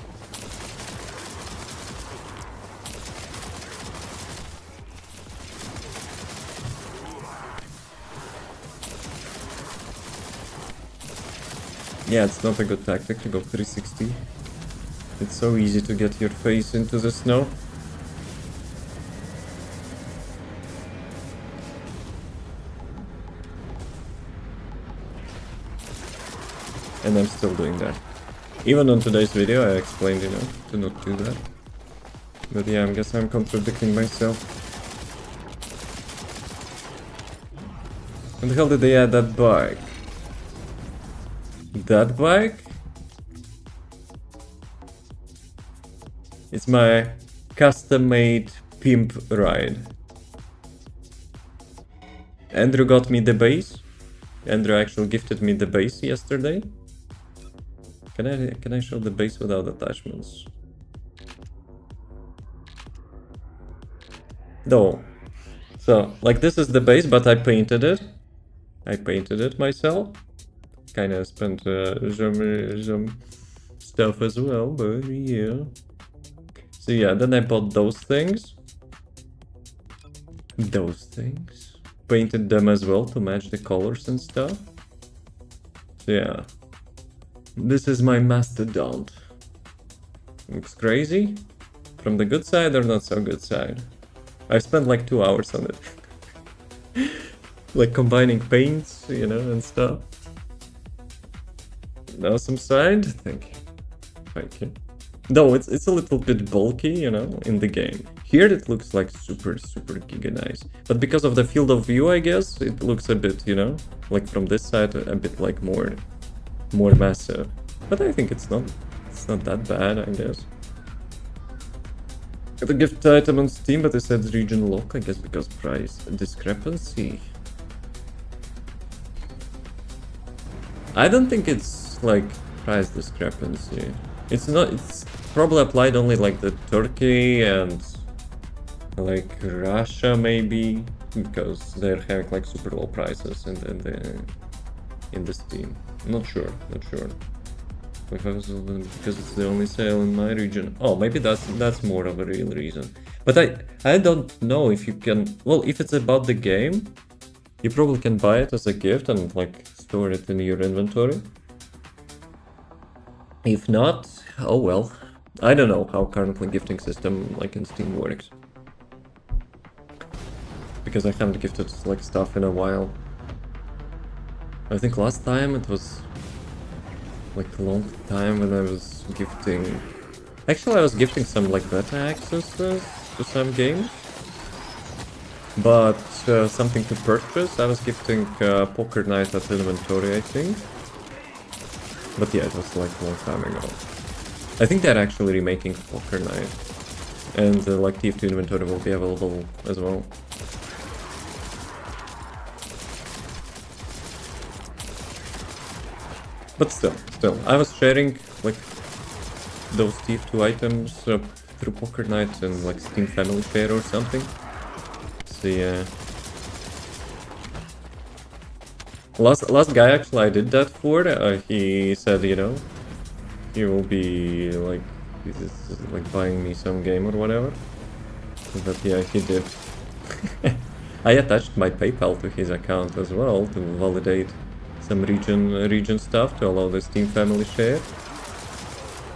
Yeah, it's not a good tactic to go 360. It's so easy to get your face into the snow. And I'm still doing that. Even on today's video I explained, you know, to not do that. But yeah, I guess I'm contradicting myself. When the hell did they add that bike? That bike? It's my custom-made pimp ride. Andrew got me the base. Andrew actually gifted me the base yesterday. Can I show the base without attachments? though. So, like, this is the base, but I painted it. I painted it myself. Kinda spent some stuff as well, but yeah. So yeah, then I bought those things. Painted them as well to match the colors and stuff. So yeah. This is my mastodon. Looks crazy. From the good side or not so good side? I spent like 2 hours on it. Like combining paints, you know, and stuff. Awesome side? Thank you. Thank you. Though it's a little bit bulky, you know, in the game. Here it looks like super giga nice. But because of the field of view, I guess, it looks a bit, you know, like from this side a bit like more massive. But I think it's not that bad, I guess. Got a gift item on Steam, but it said region lock, I guess because price discrepancy. I don't think it's like price discrepancy. It's not. It's probably applied only like the Turkey and like Russia maybe, because they're having like super low prices in the Steam. Not sure. Because it's the only sale in my region. Oh, maybe that's more of a real reason. But I don't know if you can. Well, if it's about the game, you probably can buy it as a gift and like store it in your inventory. If not, oh well. I don't know how currently gifting system like in Steam works. Because I haven't gifted like stuff in a while. I think last time it was like a long time when I was gifting. Actually, I was gifting some like beta accesses to some games. But something to purchase, I was gifting Poker Night at inventory, I think. But yeah, it was like a long time ago. I think they're actually remaking Poker Night. And like TF2 inventory will be available as well. But still, I was sharing like those TF2 items through Poker Night and like Steam Family Share or something. So yeah. Last guy actually I did that for. He said, you know, he will be like, this is like buying me some game or whatever. But yeah, he did. I attached my PayPal to his account as well to validate some region stuff to allow the Steam Family Share.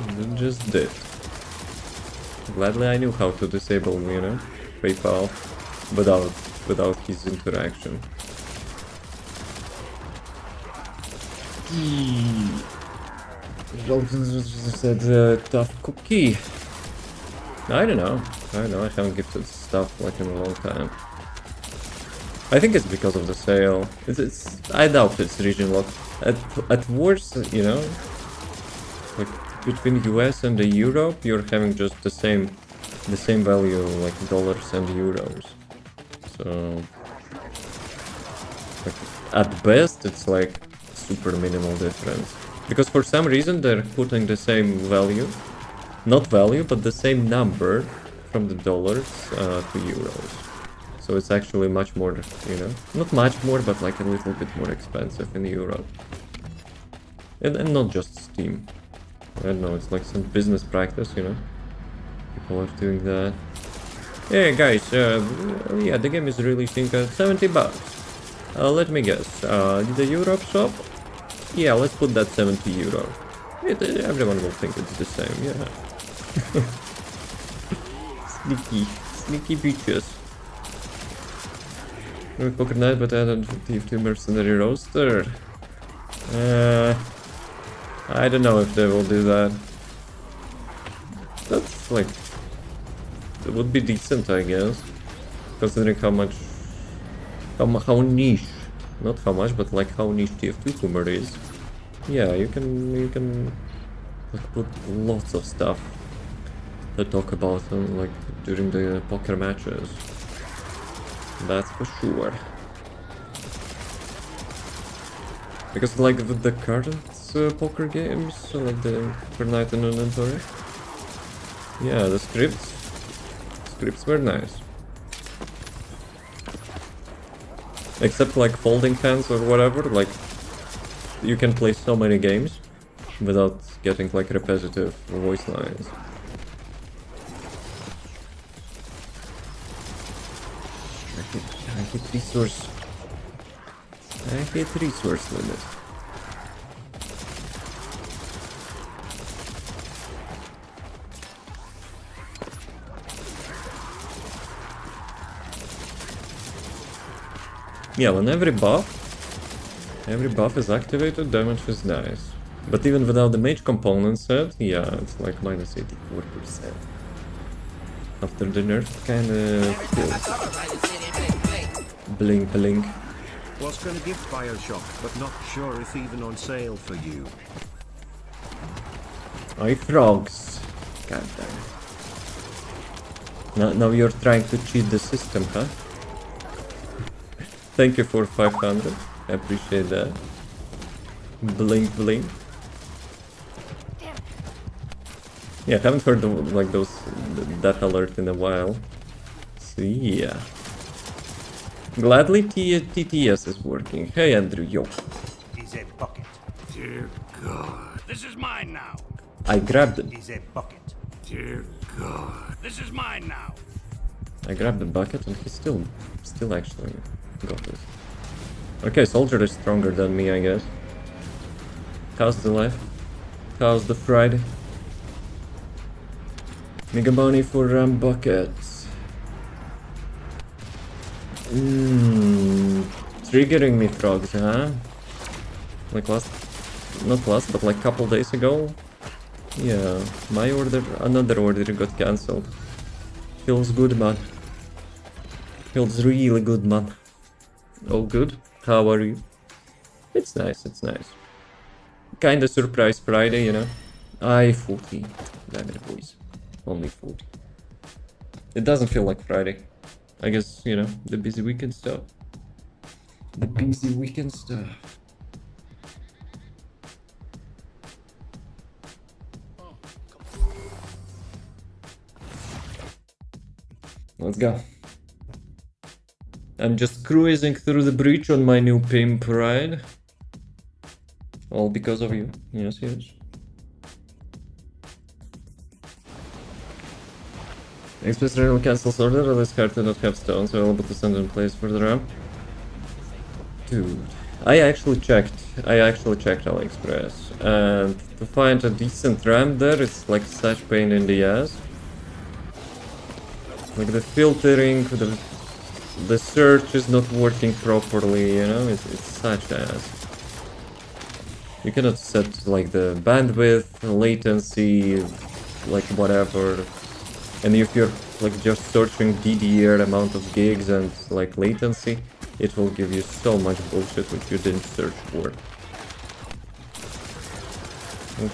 And just did. Gladly I knew how to disable, you know, PayPal without his interaction. Said tough cookie. I don't know. I haven't gifted stuff like in a long time. I think it's because of the sale. I doubt it's region lock. At worst, you know, like between US and the Europe, you're having just the same value, like dollars and euros. So like, at best, it's like super minimal difference. Because for some reason they're putting the same value, not value, but the same number from the dollars to euros. So it's actually much more, you know, not much more, but like a little bit more expensive in Europe. And not just Steam. I don't know, it's like some business practice, you know. People are doing that. Hey guys, yeah, the game is releasing at 70 bucks. Let me guess, the Europe shop? Yeah, let's put that 70 euro. Everyone will think it's the same, yeah. Sneaky bitches. Poker Night, but added TF2 Mercenary Roaster. I don't know if they will do that. That's like... it would be decent, I guess. Considering how much... how niche. Not how much, but like how niche TF2 humor is. Yeah, you can like put lots of stuff to talk about like during the poker matches. That's for sure. Because like with the current poker games, like the Per Night and Inventory, yeah, the scripts were nice. Except like folding hands or whatever, like you can play so many games without getting like repetitive voice lines. I hate resource. I hate resource limit. Yeah, when every buff is activated, damage is nice. But even without the mage component set, yeah, it's like minus 84%. After the nerf, kinda feels. Blink, blink. Was gonna give Bioshock, but not sure if even on sale for you. Oi, frogs. God damn it. Now you're trying to cheat the system, huh? Thank you for 500. I appreciate that. Blink, blink. Yeah, I haven't heard of, like that alert in a while. So yeah. Gladly TTS is working. Hey Andrew, yo. Is a bucket. Dear God. This is mine now. I grabbed it. Is a bucket. Dear God. This is mine now. I grabbed the bucket and he still actually got this. Okay, soldier is stronger than me, I guess. How's the life? How's the Friday? Mega money for buckets. Triggering me, frogs, huh? Like not last, but like couple days ago. Yeah, my order, another order got cancelled. Feels good, man. Feels really good, man. All good? How are you? It's nice, it's nice. Kinda surprise Friday, you know? 40. Damn it, boys. Only 40. It doesn't feel like Friday. I guess, you know, the busy weekend stuff. The busy weekend stuff. Let's go. I'm just cruising through the breach on my new pimp ride. All because of you. Yes, yes. Express Rail cancels order, this card did not have stones available to send in place for the ramp. Dude, I actually checked AliExpress, and to find a decent ramp there, it's like such pain in the ass. Like the filtering, the search is not working properly, you know, it's such ass. You cannot set like the bandwidth, latency, like whatever. And if you're like just searching DDR amount of gigs and like latency, it will give you so much bullshit which you didn't search for.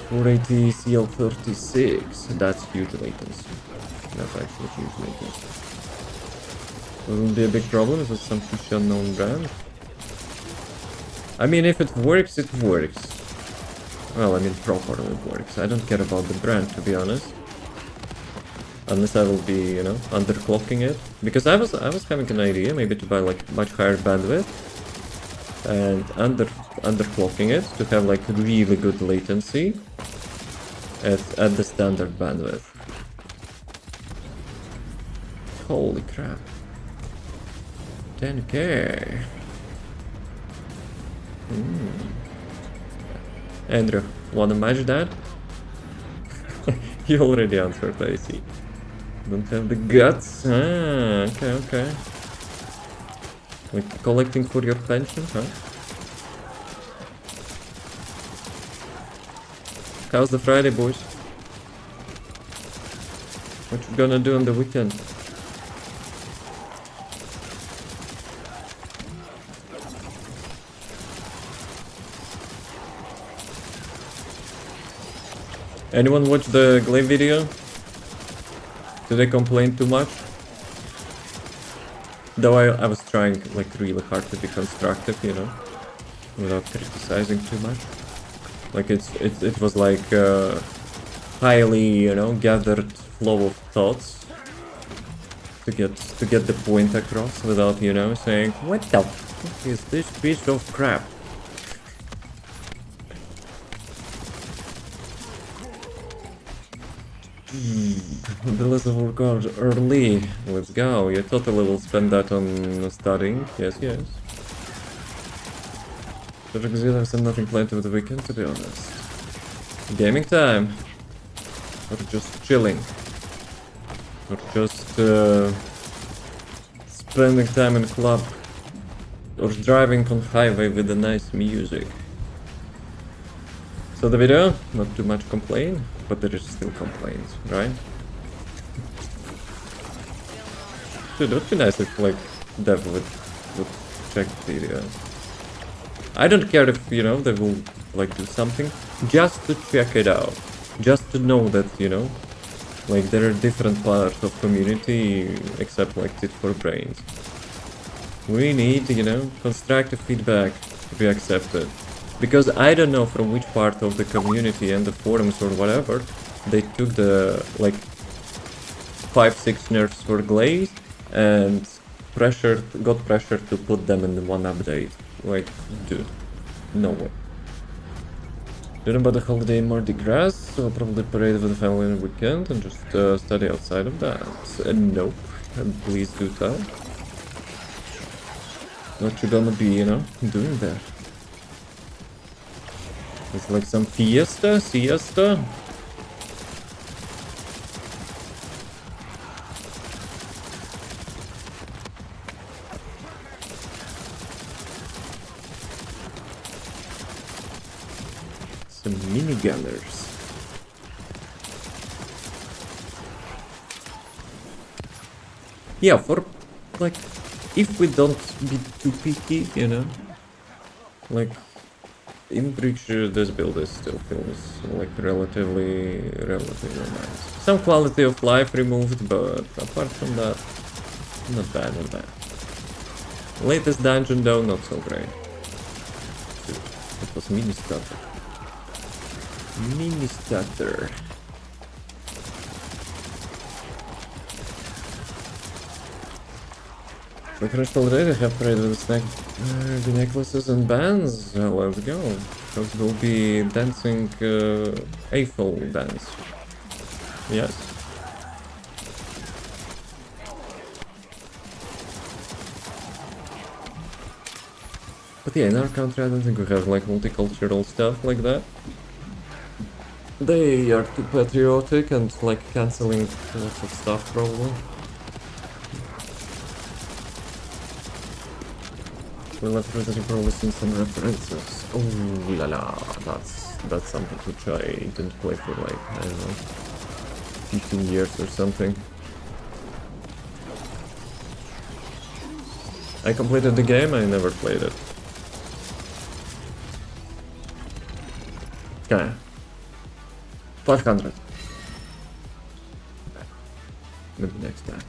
480 CL36, that's huge latency. That's actually huge latency. Wouldn't be a big problem if it's some fish unknown brand. I mean, if it works, it works. Well, I mean, properly it works. I don't care about the brand, to be honest. Unless I will be, you know, underclocking it. Because I was having an idea, maybe to buy like much higher bandwidth and underclocking it to have like really good latency at the standard bandwidth. Holy crap. 10k. Andrew, wanna match that? You already answered, I see. Don't have the guts? Ah, okay. Like collecting for your pension, huh? How's the Friday, boys? What you gonna do on the weekend? Anyone watch the Gley video? Did they complain too much? Though I was trying like really hard to be constructive, you know, without criticizing too much. Like it was like highly, you know, gathered flow of thoughts to get the point across without, you know, saying what the f What is this piece of crap? The list of workouts early. Let's go. You totally will spend that on studying. Yes, yes. But I have nothing planned over the weekend, to be honest. Gaming time. Or just chilling. Or just spending time in club. Or driving on highway with the nice music. So the video, not too much complaint, but there is still complaints, right? Dude, it would be nice if like Dev would check the video. I don't care if, you know, they will like do something, just to check it out. Just to know that, you know, like there are different parts of community except like tit for brains. We need, you know, constructive feedback to be accepted. Because I don't know from which part of the community and the forums or whatever they took the like 5-6 nerfs for Gley and got pressured to put them in one update. Like, dude, no way. Don't know about the holiday in Mardi Gras, so I'll probably parade with the family on the weekend and just study outside of that. Nope, please do tell. What you gonna be, you know, doing there? It's like some siesta? Some minigunners. Yeah, for like, if we don't be too picky, you know, like, in Breach, this build is still feels like relatively nice. Some quality of life removed, but apart from that, not bad, not bad. Latest dungeon though, not so great. Dude, it was mini stutter. Mini stutter. The crystal already have parade with the snack, the necklaces and bands. Let's go. Those will be dancing Eiffel dance. Yes. But yeah, in our country I don't think we have like multicultural stuff like that. They are too patriotic and like cancelling lots of stuff probably. Well, I've probably seen some references. Oh la la, that's something which I didn't play for like, I don't know, 15 years or something. I completed the game, I never played it. Okay. 500. Maybe next time.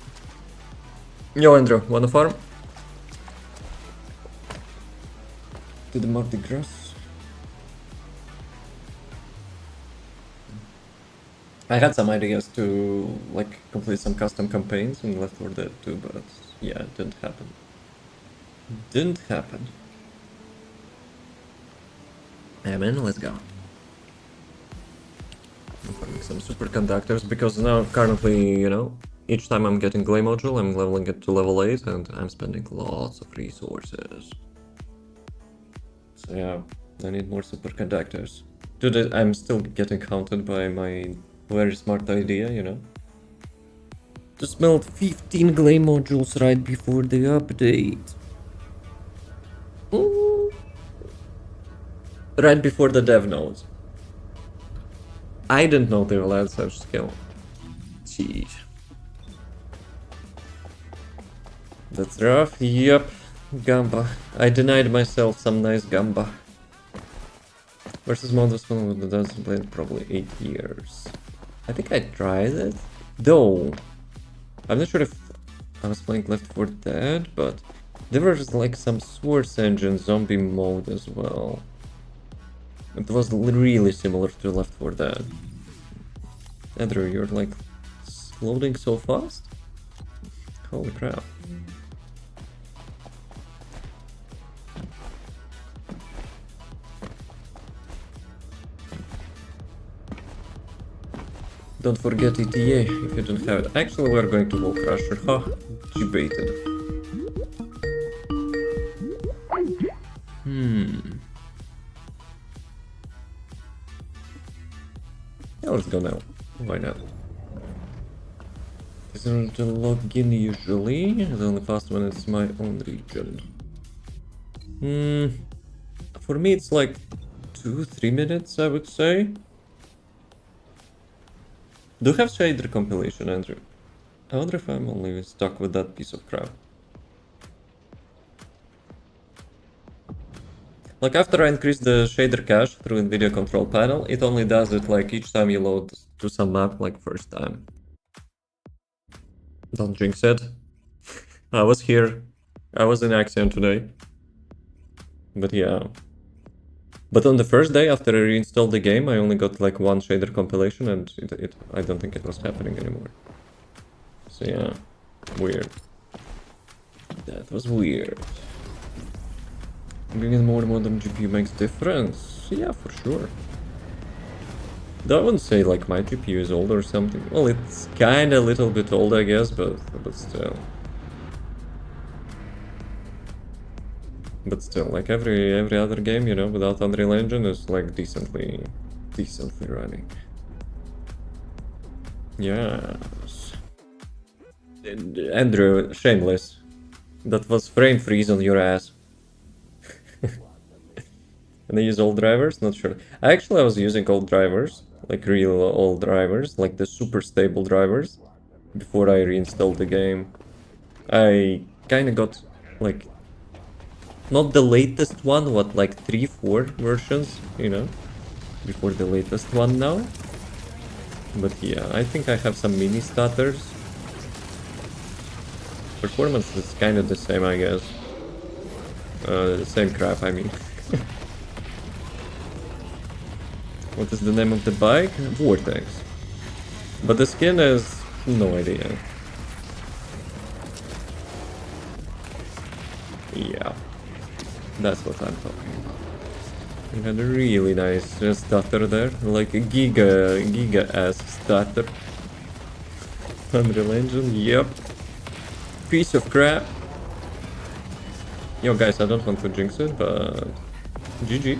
Yo Andrew, wanna farm? To the Mardi Gras. I had some ideas to like complete some custom campaigns in Left 4 Dead 2, but yeah, it didn't happen. Didn't happen. Yeah man, let's go. I'm farming some superconductors because now currently, you know, each time I'm getting Gley module, I'm leveling it to level 8 and I'm spending lots of resources. So yeah, I need more superconductors. Dude, I'm still getting haunted by my very smart idea, you know? To smelt 15 Gley modules right before the update. Ooh. Right before the dev nodes. I didn't know they allowed such skill. Jeez. That's rough, yep. Gamba. I denied myself some nice gamba. Versus Modus one with the dozen played probably 8 years. I think I tried it. Though, I'm not sure if I was playing Left 4 Dead, but there was like some Source Engine zombie mode as well. It was really similar to Left 4 Dead. Andrew, you're like loading so fast? Holy crap. Don't forget ETA if you don't have it. Actually, we're going to Wall Crusher. Ha! Debated. Yeah, let's go now. Why not? Isn't to log in usually? The only fast one is my own region. For me it's like 2-3 minutes, I would say. Do you have shader compilation, Andrew? I wonder if I'm only stuck with that piece of crap. Like after I increase the shader cache through NVIDIA control panel, it only does it like each time you load to some map, like first time. Don't jinx it. I was here. I was in Axiom today. But yeah. But on the first day after I reinstalled the game, I only got like one shader compilation and I don't think it was happening anymore. So yeah, weird. That was weird. Bringing more modern GPU makes difference. Yeah, for sure. Though I wouldn't say like my GPU is old or something. Well, it's kinda a little bit old, I guess, but still. But still, like every other game, you know, without Unreal Engine is like decently running. Yes. Andrew, shameless. That was frame freeze on your ass. And I use old drivers? Not sure. Actually, I was using old drivers, like real old drivers, like the super stable drivers, before I reinstalled the game. I kinda got, like, not the latest one, what, like 3-4 versions, you know, before the latest one now. But yeah, I think I have some mini stutters. Performance is kind of the same, I guess. Same crap, I mean. What is the name of the bike? Vortex. But the skin is... no idea. Yeah. That's what I'm talking about. We had a really nice stutter there. Like a giga-ass stutter. Unreal Engine, yep. Piece of crap. Yo guys, I don't want to jinx it, but... GG.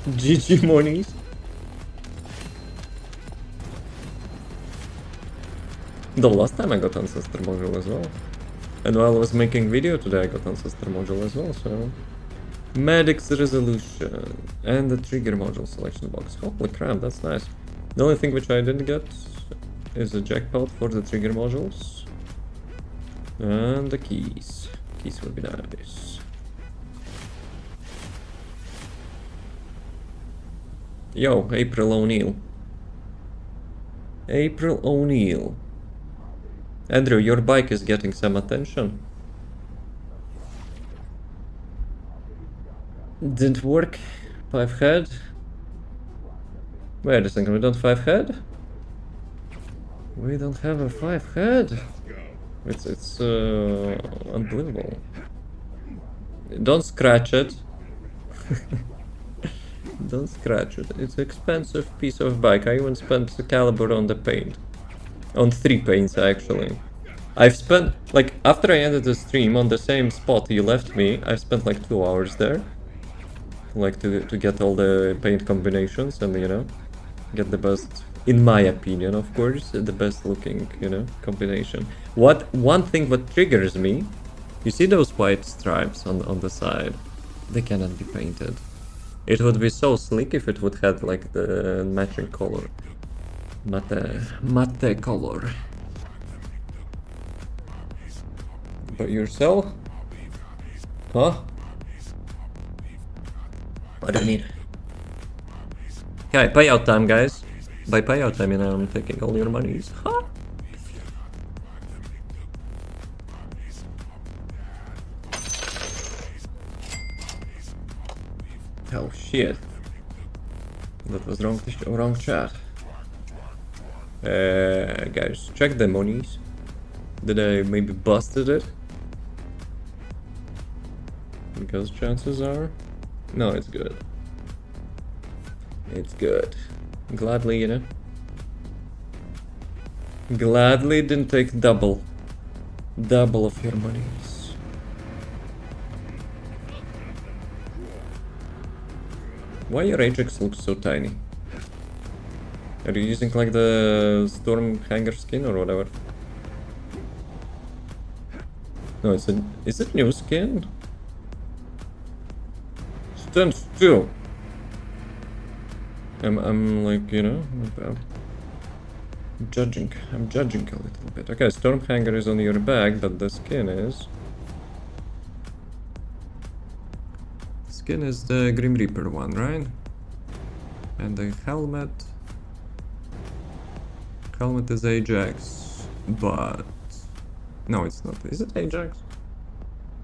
GG monies. The last time I got Ancestor module as well. And while I was making video today I got Ancestor module as well, so... Medic's resolution and the trigger module selection box. Holy crap, that's nice. The only thing which I didn't get is a jackpot for the trigger modules. And the keys. Keys would be nice. Yo, April O'Neil. April O'Neil. Andrew, your bike is getting some attention. Didn't work. 5 head. Wait a second, we don't 5 head? We don't have a 5 head. It's unbelievable. Don't scratch it. Don't scratch it. It's an expensive piece of bike. I even spent the caliber on the paint. On 3 paints, actually. I've spent, like, after I ended the stream on the same spot you left me, I spent like 2 hours there. Like, to get all the paint combinations and, you know, get the best, in my opinion, of course, the best looking, you know, combination. One thing what triggers me, you see those white stripes on the side? They cannot be painted. It would be so slick if it would have like the matching color. Matte color. But yourself? Huh? What do you mean? Okay, payout time, guys. By payout time, you know, I'm taking all your monies. Huh? Oh shit. That was wrong chat. Guys, check the monies. Did I maybe busted it? Because chances are... no, it's good. It's good. Gladly, you know. Gladly didn't take double. Double of your monies. Why your Ajax looks so tiny? Are you using like the Storm Hanger skin or whatever? No, it's a... Is it new skin? Stand still! I'm like, you know... I'm judging a little bit. Okay, Storm Hanger is on your back, but the skin is... Skin is the Grim Reaper one, right? And the helmet... Helmet is Ajax, but... No, it's not. Is it Ajax?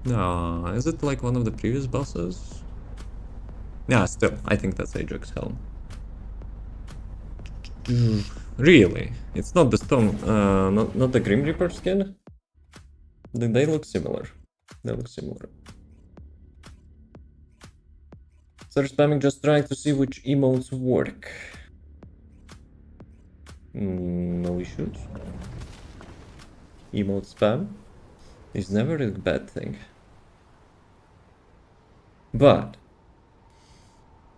No, is it like one of the previous bosses? Yeah, still, I think that's Ajax helm. Really? It's not the stone, not the Grim Reaper skin? They look similar. They look similar. Start spamming just trying to see which emotes work. No issues. Emote spam is never a bad thing. But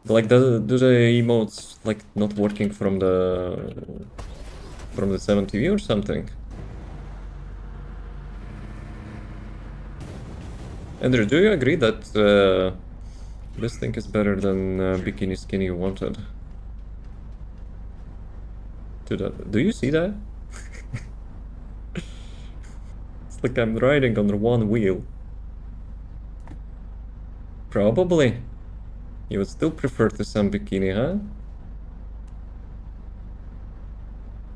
like do the emotes like not working from the 7TV or something? Andrew, do you agree that this thing is better than Bikini Skin you wanted? Do you see that? It's like I'm riding on one wheel. Probably. You would still prefer to some bikini, huh?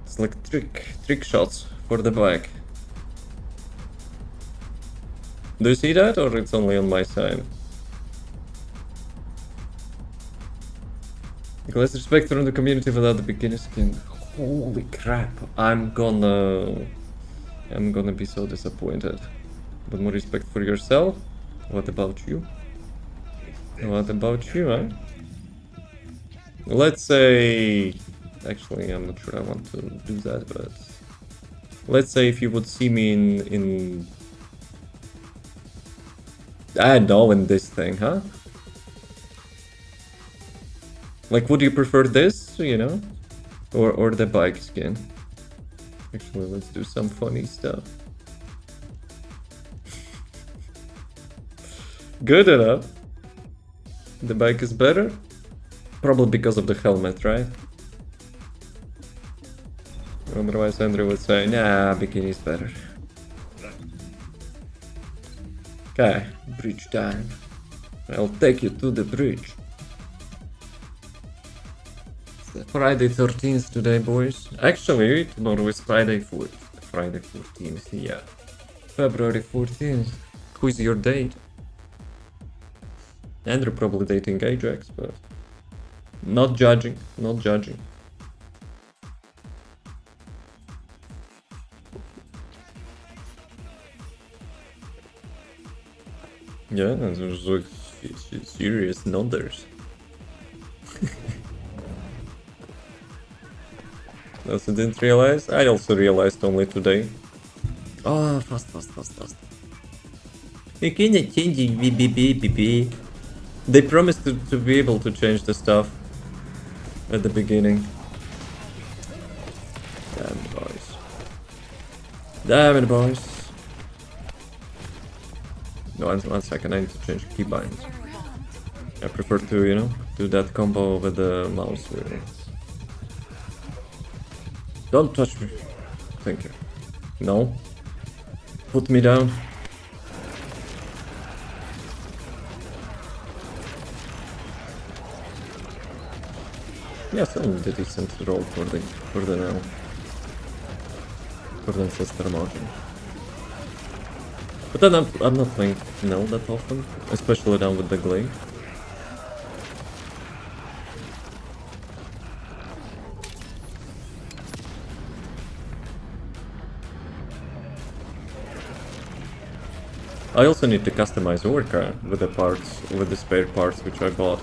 It's like trick shots for the bike. Do you see that, or it's only on my side? Less respect from the community without the bikini skin. Holy crap! I'm gonna be so disappointed. But more respect for yourself. What about you? What about you, huh? Let's say... Actually, I'm not sure I want to do that, but... Let's say if you would see me in... I don't know, in this thing, huh? Like, would you prefer this, you know? Or the bike skin? Actually, let's do some funny stuff. Good enough. The bike is better? Probably because of the helmet, right? Otherwise Andrew would say, nah, bikini is better. Okay, bridge time. I'll take you to the bridge. It's Friday 13th today, boys. Actually, tomorrow is Friday 14th, yeah. February 14th. Who is your date? Andrew probably dating Ajax, but... Not judging, not judging. Yeah, there's like serious nodders. Also didn't realize? I also realized only today. Oh, fast. You cannot change it, They promised to be able to change the stuff at the beginning. Damn it, boys. Damn it, boys. No, one second, I need to change keybinds. I prefer to, you know, do that combo with the mouse wheel. Don't touch me. Thank you. No. Put me down. Yeah, still a decent roll for the now. For the ancestor margin. But then I'm not playing Nell that often, especially now with the Gley. I also need to customize Orca with the parts, with the spare parts which I bought.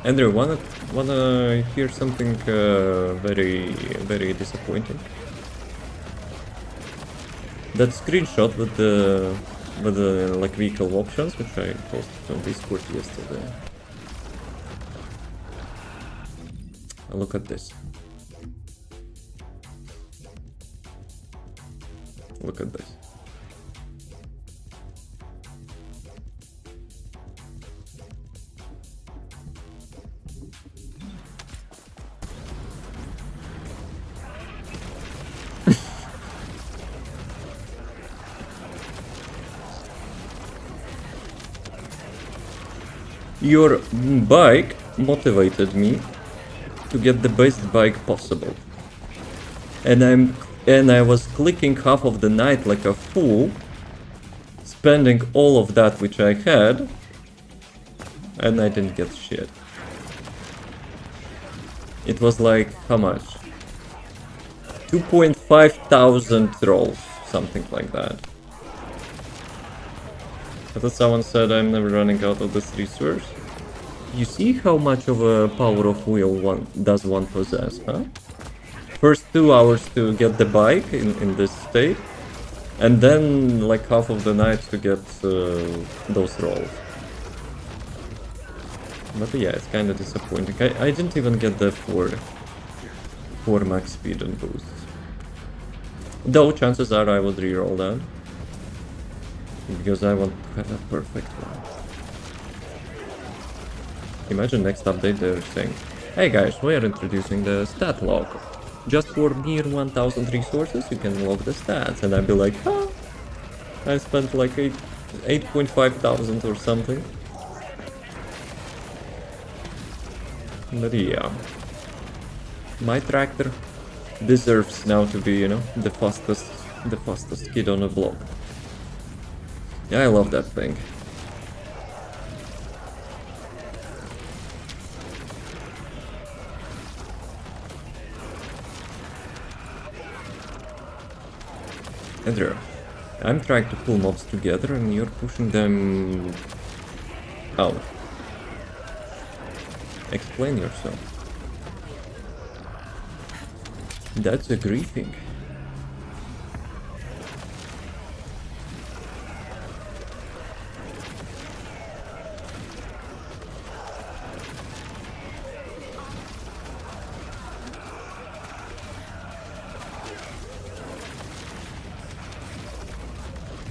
Andrew, Wanna hear something very disappointing? That screenshot with the like vehicle options, which I posted on Discord yesterday. Look at this. Look at this. Your bike motivated me to get the best bike possible. And I was clicking half of the night like a fool, spending all of that which I had, and I didn't get shit. It was like, how much? 2,500 rolls, something like that. I thought someone said I'm never running out of this resource. You see how much of a power of will does one possess, huh? First 2 hours to get the bike in this state, and then like half of the night to get those rolls. But yeah, it's kind of disappointing. I didn't even get the 4 max speed and boosts. Though chances are I would reroll that. Because I want to have a perfect one. Imagine next update they're saying, hey guys, we are introducing the stat log. Just for mere 1000 resources you can log the stats. And I'd be like, huh? I spent like 8,500 or something. But yeah. My tractor deserves now to be, you know, the fastest kid on the block. Yeah, I love that thing. Andrew, I'm trying to pull mobs together and you're pushing them out. Explain yourself. That's a griefing.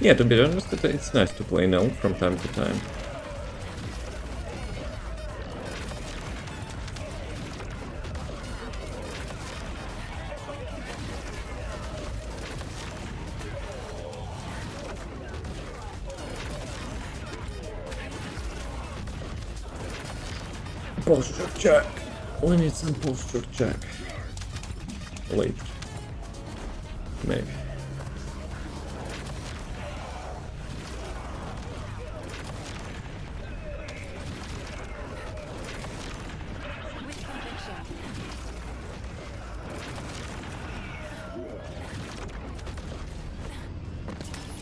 Yeah, to be honest, it's nice to play now from time to time. Posture check. We need some posture check. Later. Maybe.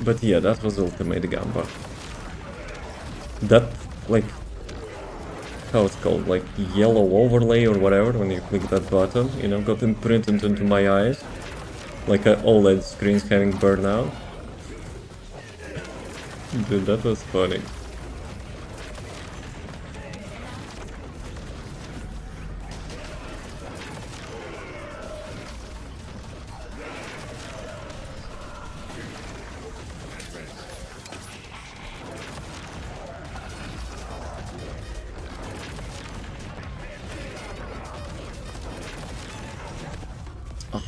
But yeah, that was ultimate gamba. That, like, how it's called, like yellow overlay or whatever, when you click that button, you know, got imprinted into my eyes. Like OLED screens having burnout. Dude, that was funny.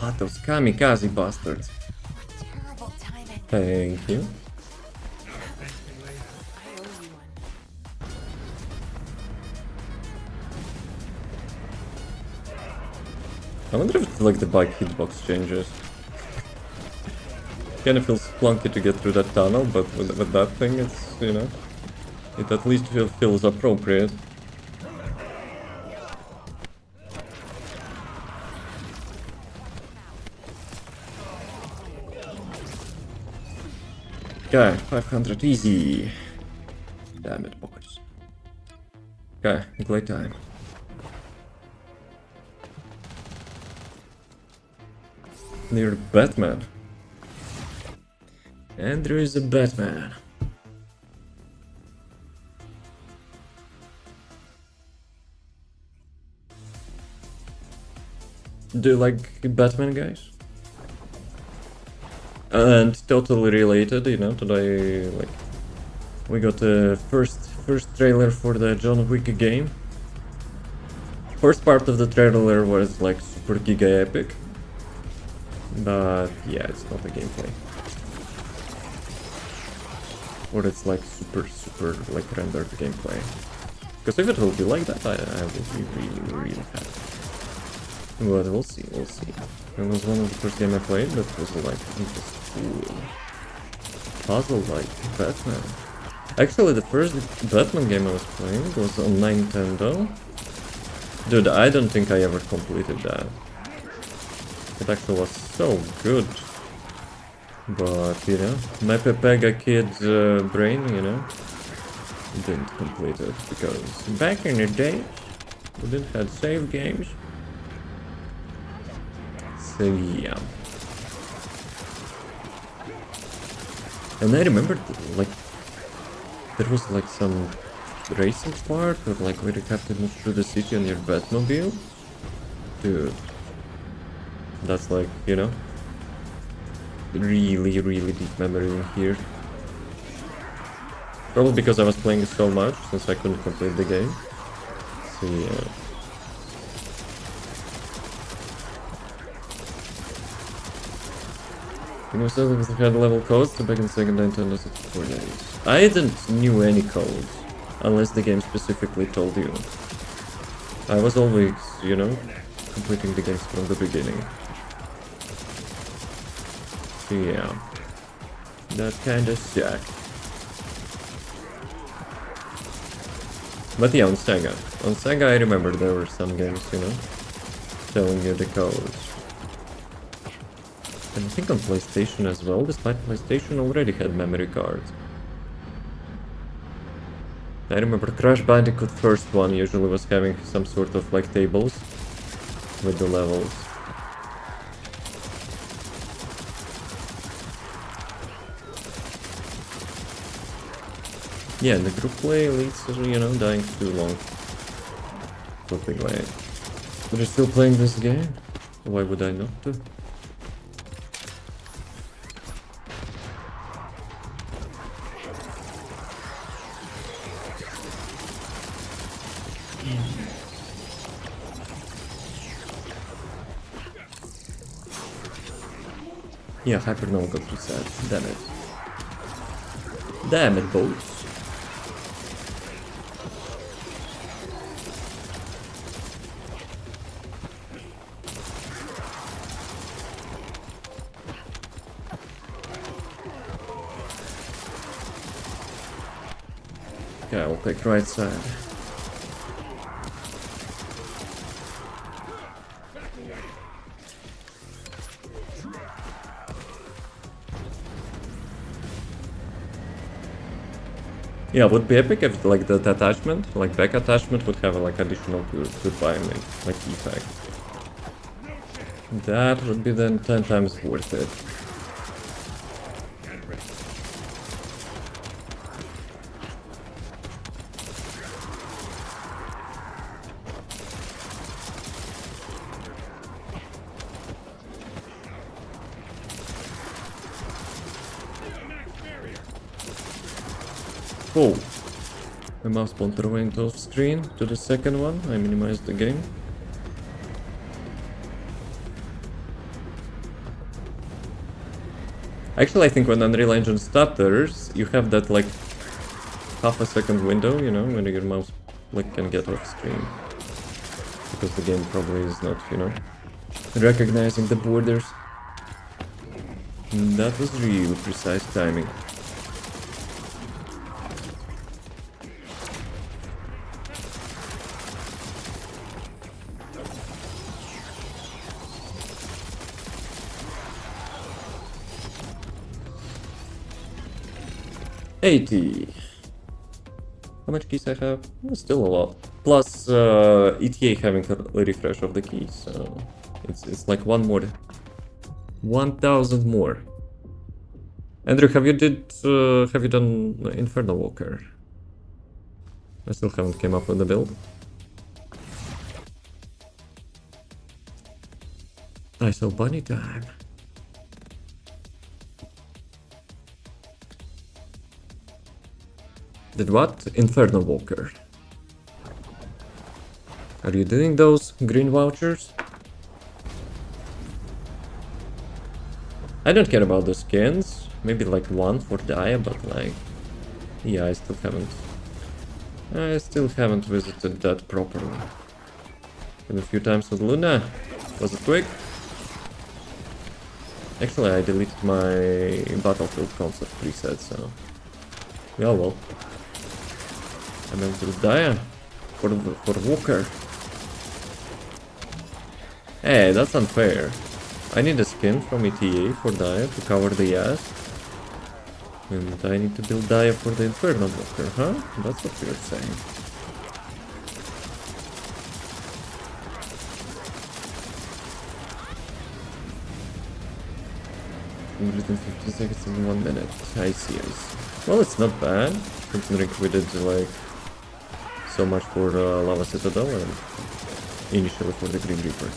Ah, those kamikaze bastards. Terrible timing. Thank you. I wonder if like the bike hitbox changes. Kinda feels clunky to get through that tunnel, but with that thing it's, you know, it at least feels appropriate. Okay, 500 easy. Damn it, boys. Okay, Gley time. near Batman. Andrew is a Batman. Do you like Batman, guys? And totally related, you know, today, like, we got the first trailer for the John Wick game. First part of the trailer was like super giga epic, but yeah, it's not a gameplay. Or it's like super like rendered gameplay. Because if it will be like that, I will be really happy. But we'll see. It was one of the first game I played that was like just cool. Puzzle-like Batman. Actually, the first Batman game I was playing was on Nintendo. Dude, I don't think I ever completed that. It actually was so good. But, you know, my Pepega kid's brain, you know, didn't complete it. Because back in the day, we didn't have save games. So, yeah. And I remember, like, there was like some racing part, or like where you have to move through the city on your Batmobile. Dude, that's like, you know, really deep memory in here. Probably because I was playing so much since I couldn't complete the game. So yeah. You know, so we had level codes back in second Nintendo 64 days. I didn't knew any codes, unless the game specifically told you. I was always, you know, completing the games from the beginning. So yeah, that kinda sucked. But yeah, on Sega I remember there were some games, you know, telling you the codes. And I think on PlayStation as well, despite PlayStation already had memory cards. I remember Crash Bandicoot first one usually was having some sort of like tables with the levels. Yeah, and the group play leads to, you know, dying too long. Flipping away. But you're still playing this game? Why would I not? Yeah, Hypernova got reset. Damn it. Damn it, boats. Okay, I'll take right side. Yeah, would be epic if like the attachment, like back attachment, would have like additional goodbye like effect. That would be then 10 times worth it. Oh, my mouse pointer went off screen to the second one. I minimized the game. Actually, I think when Unreal Engine stutters, you have that like half a second window, you know, when your mouse like can get off screen. Because the game probably is not, you know, recognizing the borders. And that was really precise timing. $80. How much keys I have? Still a lot. Plus ETA having a refresh of the keys, so it's like one more 1,000 more. Andrew, have you done Inferno Walker? I still haven't came up with the build. I saw bunny time. Did what? Inferno Walker. Are you doing those green vouchers? I don't care about the skins. Maybe like one for Dia, but like... Yeah, I still haven't visited that properly. Been a few times with Luna. Was it quick? Actually, I deleted my Battlefield concept preset, so... Yeah, well. I meant to Dia for Walker. Hey, that's unfair. I need a skin from ETA for Dia to cover the ass. And I need to build Dia for the Inferno Walker, huh? That's what you're saying. Within 50 seconds in 1 minute. I see. Well, it's not bad, considering we did like so much for Lava Citadel and initially for the Green Reaper.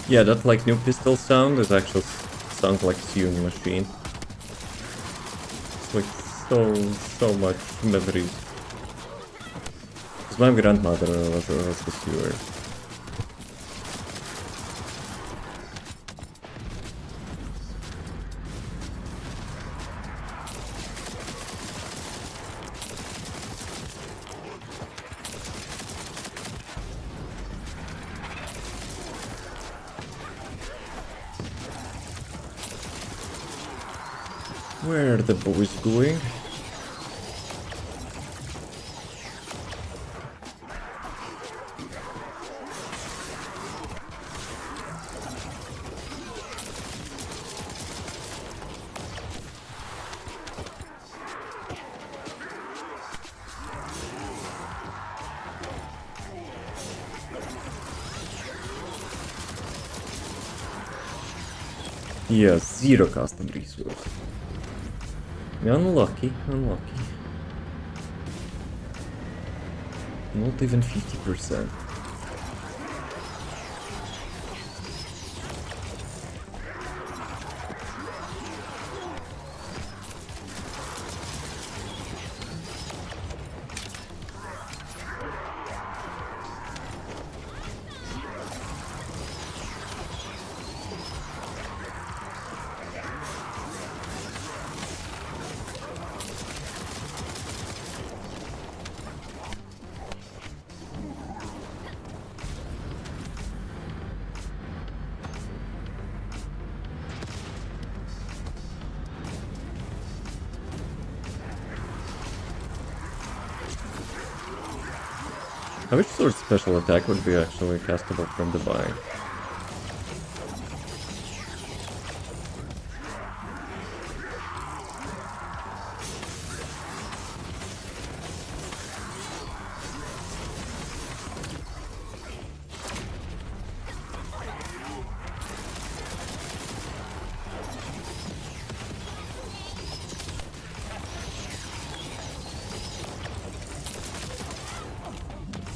Yeah, that like new pistol sound is actually sounds like sewing machine. It's like so much memories. Because my grandmother was the sewer. Where are the boys going? Yes, 0 custom resource. Unlucky. Not even 50%. I wish sort of special attack would be actually castable from the bind.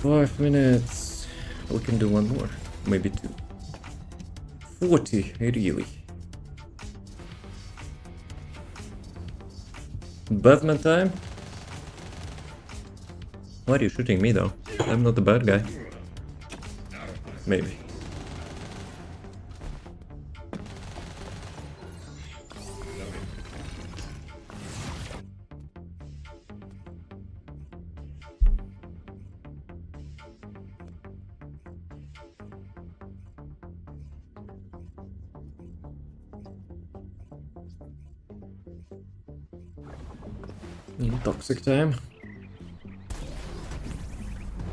Five minutes. We can do one more. Maybe two. 40, really. Batman time? Why are you shooting me though? I'm not the bad guy. Maybe. Toxic time.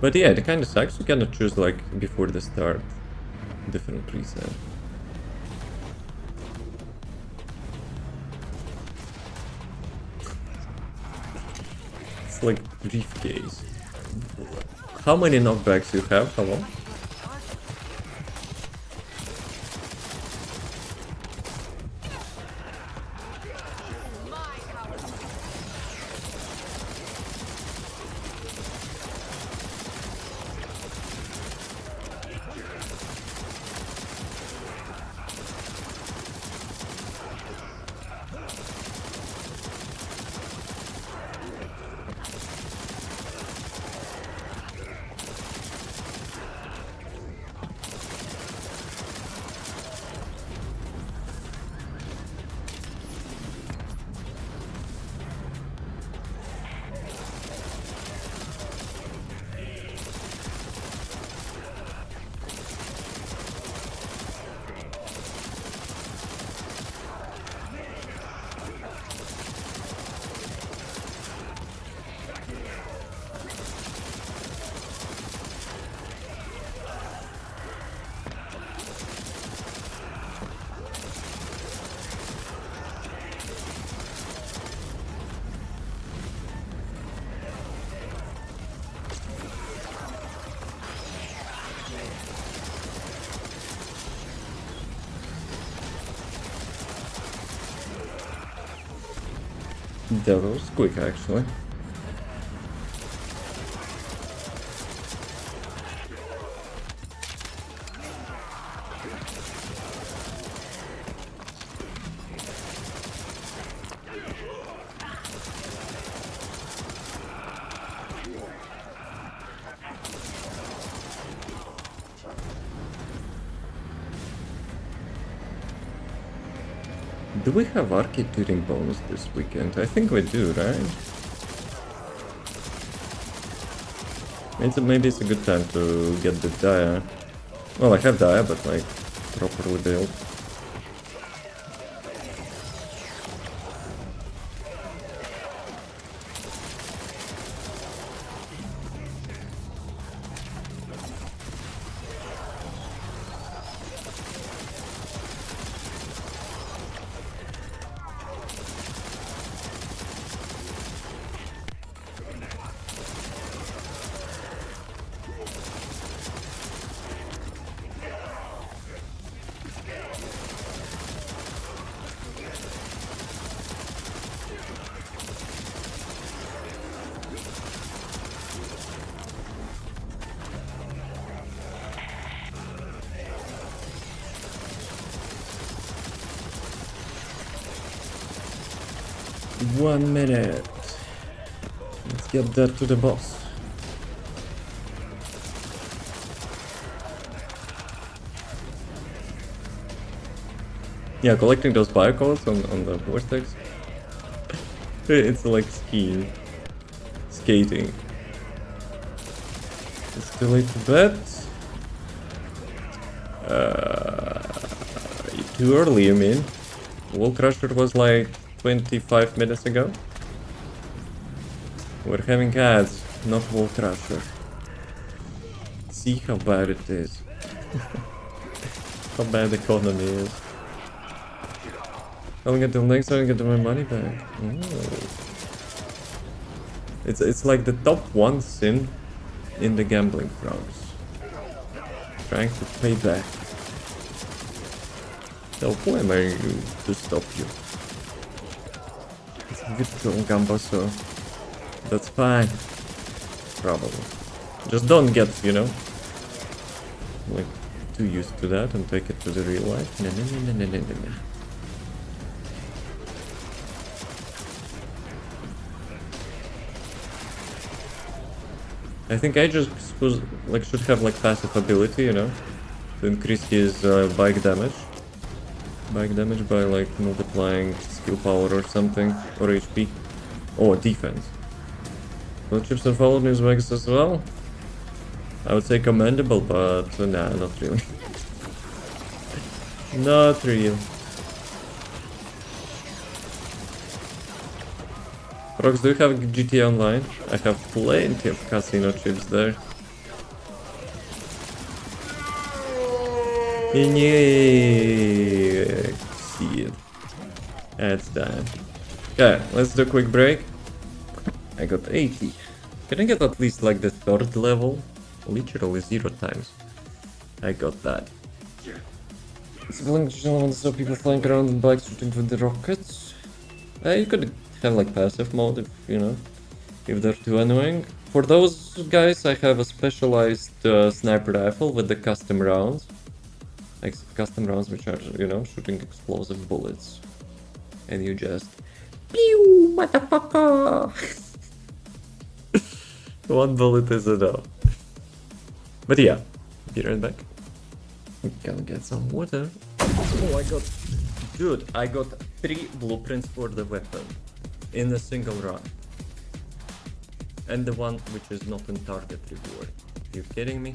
But yeah, it kinda sucks. You cannot choose like before the start different preset. It's like briefcase. How many knockbacks you have? How long? That was quick actually. Do we have arcade touring bonus this weekend? I think we do, right? Maybe it's a good time to get the Dia. Well, I have Dia, but like properly built. One minute. Let's get that to the boss. Yeah, collecting those biocodes on the vortex. It's like skiing. Skating. It's too late to bet. Too early, you mean? Wall Crusher was like 25 minutes ago. We're having ads, not Wall Crusher. See how bad it is. How bad the economy is. I'll get the next time and get my money back. Oh. It's like the top one sin in the gambling frogs. Trying to pay back. So who am I to stop you? It's a virtual gamble, so that's fine. Probably. Just don't get, you know, like too used to that and take it to the real life. Nah. I think I just should have like passive ability, you know, to increase his bike damage. Bike damage by like multiplying skill power or something, or HP, or defense. Will chips and follow news bikes as well? I would say commendable, but nah, not really. Not real. Rox, do you have GTA Online? I have plenty of casino chips there. Yeah, see it. That's time. Okay, let's do a quick break. I got 80. Can I get at least like the third level? Literally 0 times. I got that. Civilian gentlemen saw people flying around on bikes shooting with the rockets. You could have like passive mode if, you know, if they're too annoying. For those guys, I have a specialized sniper rifle with the custom rounds. Like custom rounds which are, you know, shooting explosive bullets. And you just... Pew! Motherfucker! One bullet is enough. But yeah, be right back. Gonna get some water. Oh, I got... Dude, I got 3 blueprints for the weapon. In a single run. And the one which is not in target reward. Are you kidding me?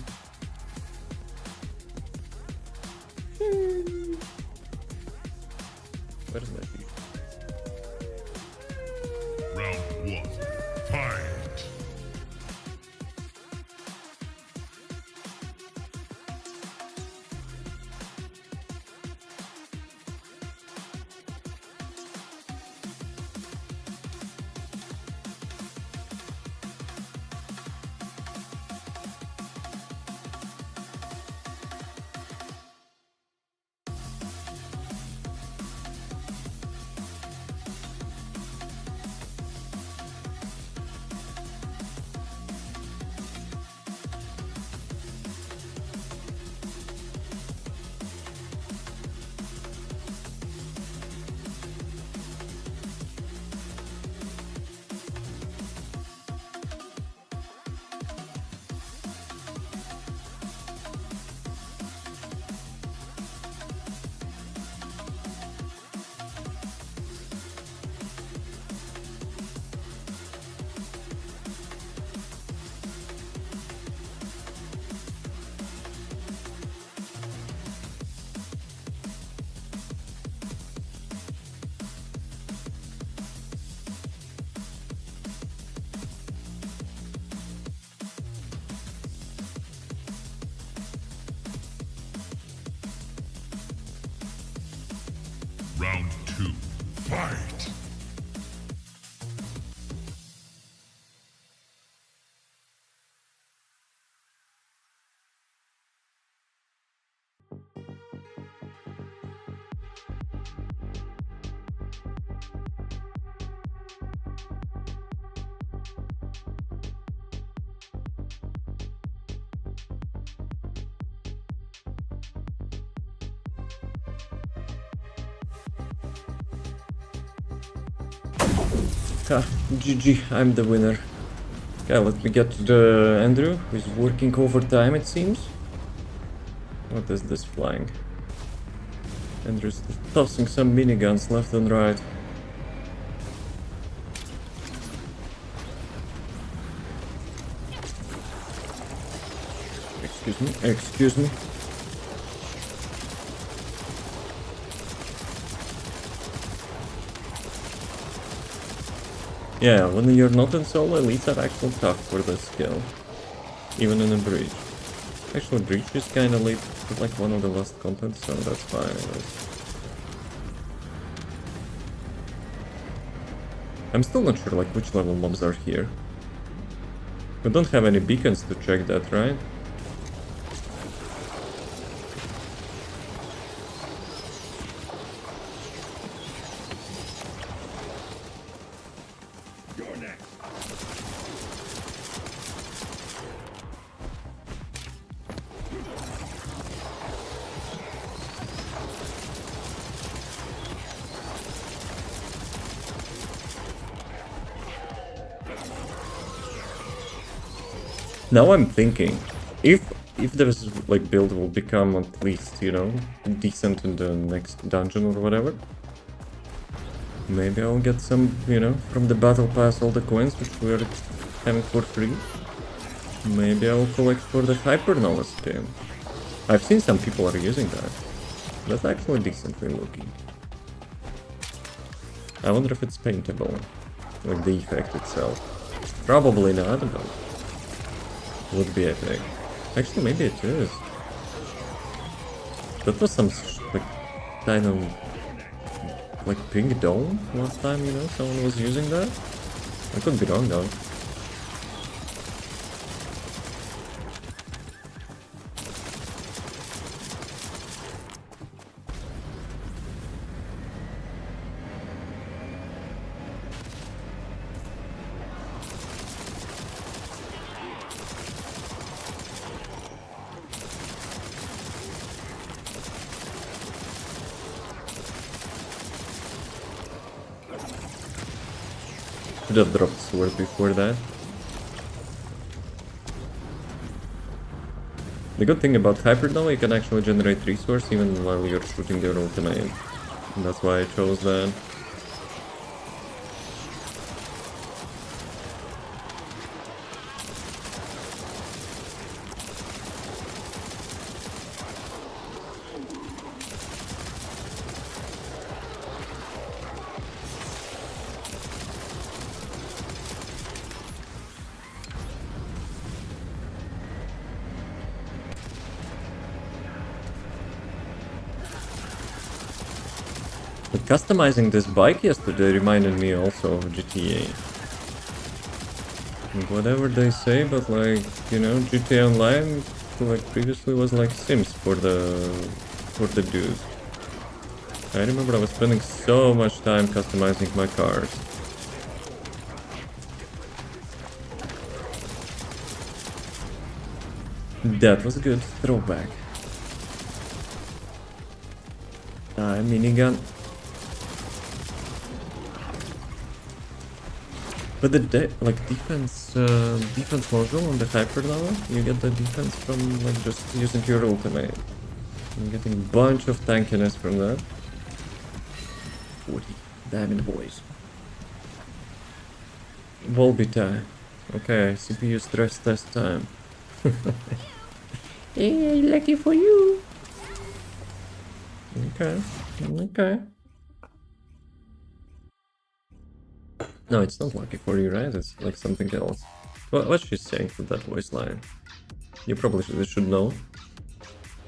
Where's my fish? Round 1. Fight! Round 2. Fight! Ha, GG, I'm the winner. Okay, let me get to the Andrew, who's working overtime it seems. What is this flying? Andrew's tossing some miniguns left and right. Excuse me. Yeah, when you're not in solo, elites are actually tough for this skill. Even in a breach. Actually, breach is kinda late, like one of the last contents, so that's fine, I guess. I'm still not sure like which level mobs are here. We don't have any beacons to check that, right? Now I'm thinking, if this like build will become at least, you know, decent in the next dungeon or whatever, maybe I'll get some, you know, from the battle pass all the coins which we're having for free. Maybe I'll collect for the Hypernova skin. I've seen some people are using that. That's actually decently looking. I wonder if it's paintable. Like the effect itself. Probably not, but would be epic. Actually, maybe it is. That was some like kind of like pink dome last time, you know, someone was using that. I could be wrong though. Should have dropped sword before that. The good thing about Hyperdome, you can actually generate resource even while you're shooting your ultimate. And that's why I chose that. But customizing this bike yesterday reminded me also of GTA. Like, whatever they say, but like, you know, GTA Online like previously was like Sims for the dudes. I remember I was spending so much time customizing my cars. That was a good throwback. Minigun. But the defense module on the hyper level, you get the defense from like just using your ultimate. I'm getting a bunch of tankiness from that. 40 diamond boys. Volby time. Okay, CPU stress test time. Hey, lucky for you. Okay, okay. No, it's not lucky for you, right? It's like something else. What's she saying with that voice line? You probably should know.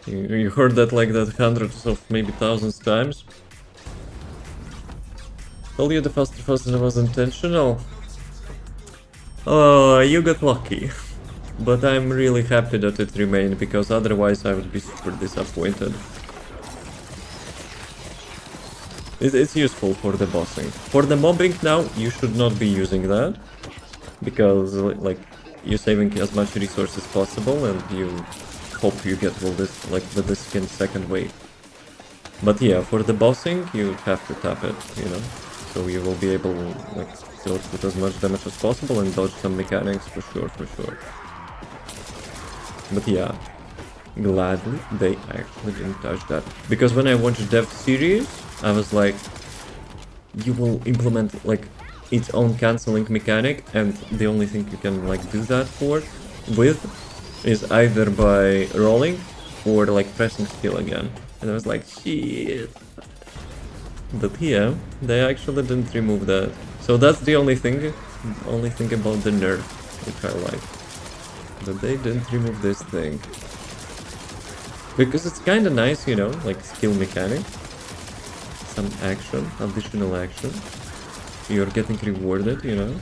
You heard that like that hundreds of maybe thousands times. Told you the faster was intentional. Oh, you got lucky. But I'm really happy that it remained, because otherwise I would be super disappointed. It's useful for the bossing. For the mobbing now, you should not be using that, because like you're saving as much resources as possible, and you hope you get all this like the skin second wave. But yeah, for the bossing, you have to tap it, you know, so you will be able like to put as much damage as possible and dodge some mechanics for sure. But yeah, gladly they actually didn't touch that, because when I watched Dev series, I was like, you will implement like its own canceling mechanic, and the only thing you can like do that with is either by rolling or like pressing skill again. And I was like, shit. But yeah, they actually didn't remove that. So that's the only thing about the nerf which I like. But they didn't remove this thing. Because it's kinda nice, you know, like skill mechanic. Some action, additional action. You're getting rewarded, you know.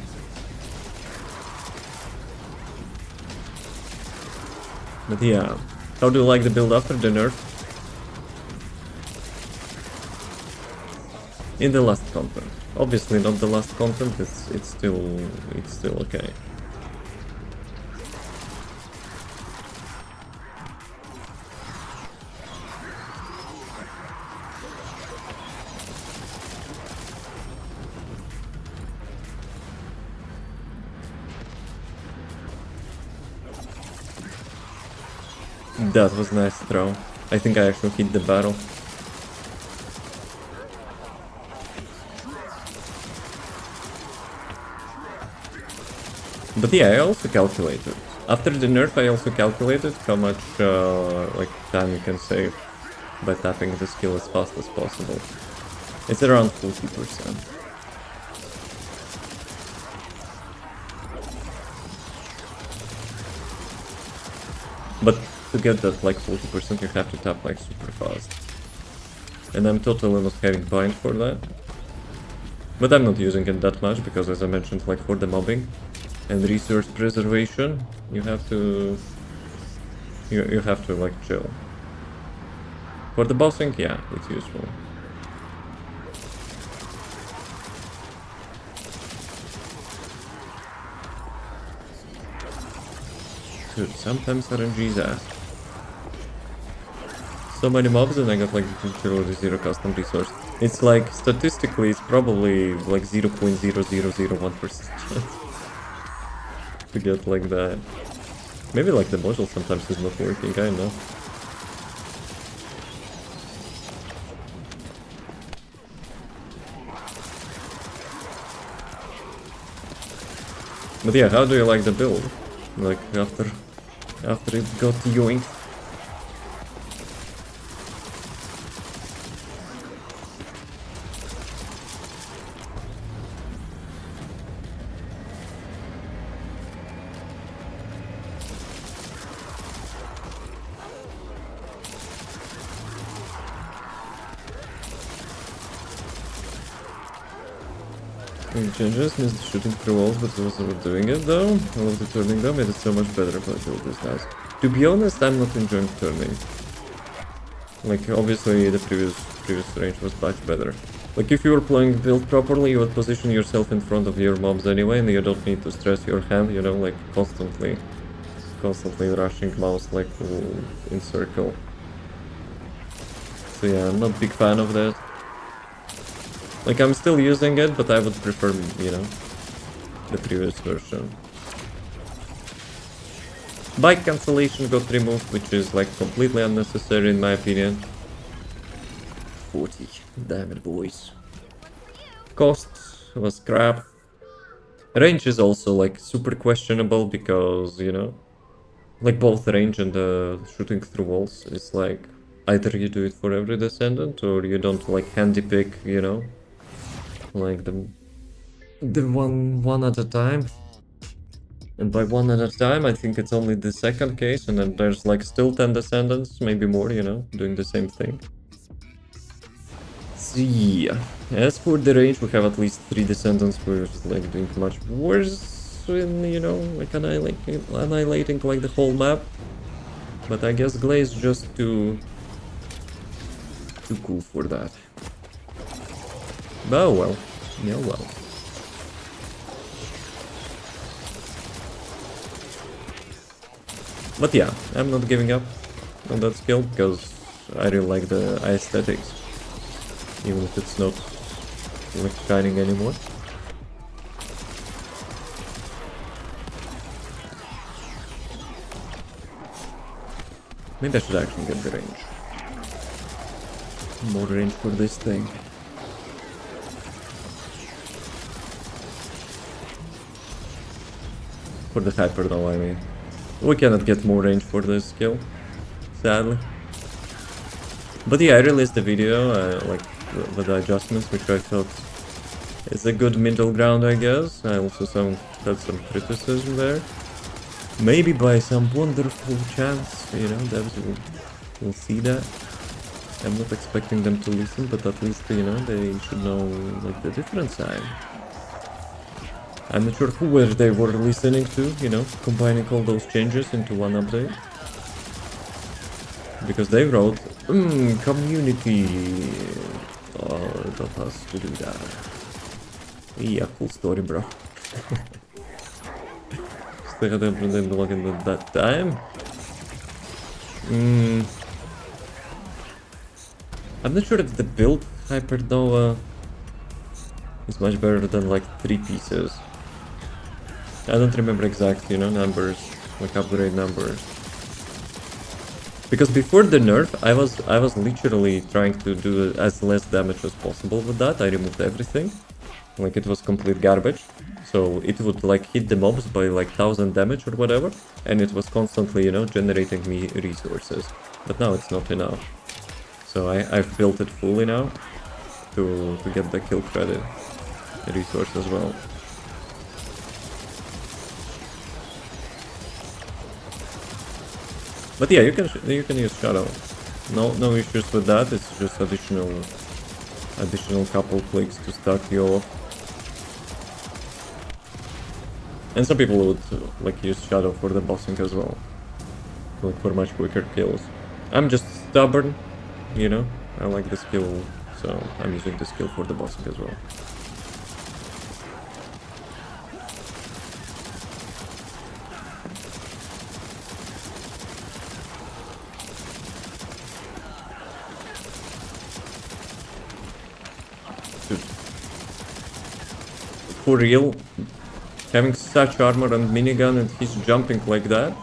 But yeah, how do you like the build after the nerf? In the last content. Obviously not the last content, it's still okay. That was nice throw. I think I actually hit the barrel. But yeah, I also calculated. After the nerf, I also calculated how much like time you can save by tapping the skill as fast as possible. It's around 40%. But to get that like 40% you have to tap like super fast. And I'm totally not having bind for that. But I'm not using it that much because, as I mentioned, like for the mobbing and resource preservation, you have to you have to like chill. For the bossing, yeah, it's useful. Dude, sometimes RNG is ass. So many mobs and I got like literally 0 custom resource. It's like, statistically, it's probably like 0.0001% to get like that. Maybe like the module sometimes is not working, I don't know. But yeah, how do you like the build? Like after it got yoinked? Changes, missed shooting through walls, but was doing it though. I love the turning though, made it so much better, but I build this nice. To be honest, I'm not enjoying turning. Like, obviously the previous range was much better. Like, if you were playing the build properly, you would position yourself in front of your mobs anyway, and you don't need to stress your hand, you know, like constantly rushing mouse like in circle. So yeah, I'm not a big fan of that. Like, I'm still using it, but I would prefer, you know, the previous version. Bike cancellation got removed, which is like completely unnecessary in my opinion. 40. Damn it, boys. Cost was crap. Range is also like super questionable because, you know, like both range and shooting through walls is like either you do it for every Descendant or you don't like handy pick, you know, like the one at a time. And by one at a time, I think it's only the second case, and then there's like still 10 Descendants, maybe more, you know, doing the same thing. So yeah, as for the range, we have at least 3 Descendants who are like doing much worse in, you know, like annihilating like the whole map. But I guess Gley is just too cool for that. Oh well, yeah well. But yeah, I'm not giving up on that skill because I really like the aesthetics, even if it's not like shining anymore. Maybe I should actually get the range. More range for this thing. For the hyper though, I mean. We cannot get more range for this skill, sadly. But yeah, I released the video, like with the adjustments, which I thought is a good middle ground, I guess. I also had some criticism there. Maybe by some wonderful chance, you know, devs will see that. I'm not expecting them to listen, but at least, you know, they should know like the different side. I'm not sure who they were listening to, you know, combining all those changes into one update. Because they wrote, community got us to do that. Yeah, cool story, bro. Still had them login at that time. I'm not sure if the build Hypernova is much better than like 3 pieces. I don't remember exact, you know, numbers, like upgrade numbers. Because before the nerf, I was literally trying to do as less damage as possible with that. I removed everything, like it was complete garbage. So it would like hit the mobs by like 1000 damage or whatever, and it was constantly, you know, generating me resources. But now it's not enough. So I've built it fully now to get the kill credit resource as well. But yeah, you can use shadow. No issues with that. It's just additional couple clicks to start you off. And some people would like use shadow for the bossing as well, like for much quicker kills. I'm just stubborn, you know. I like the skill, so I'm using the skill for the bossing as well. Dude. For real, having such armor and minigun and he's jumping like that.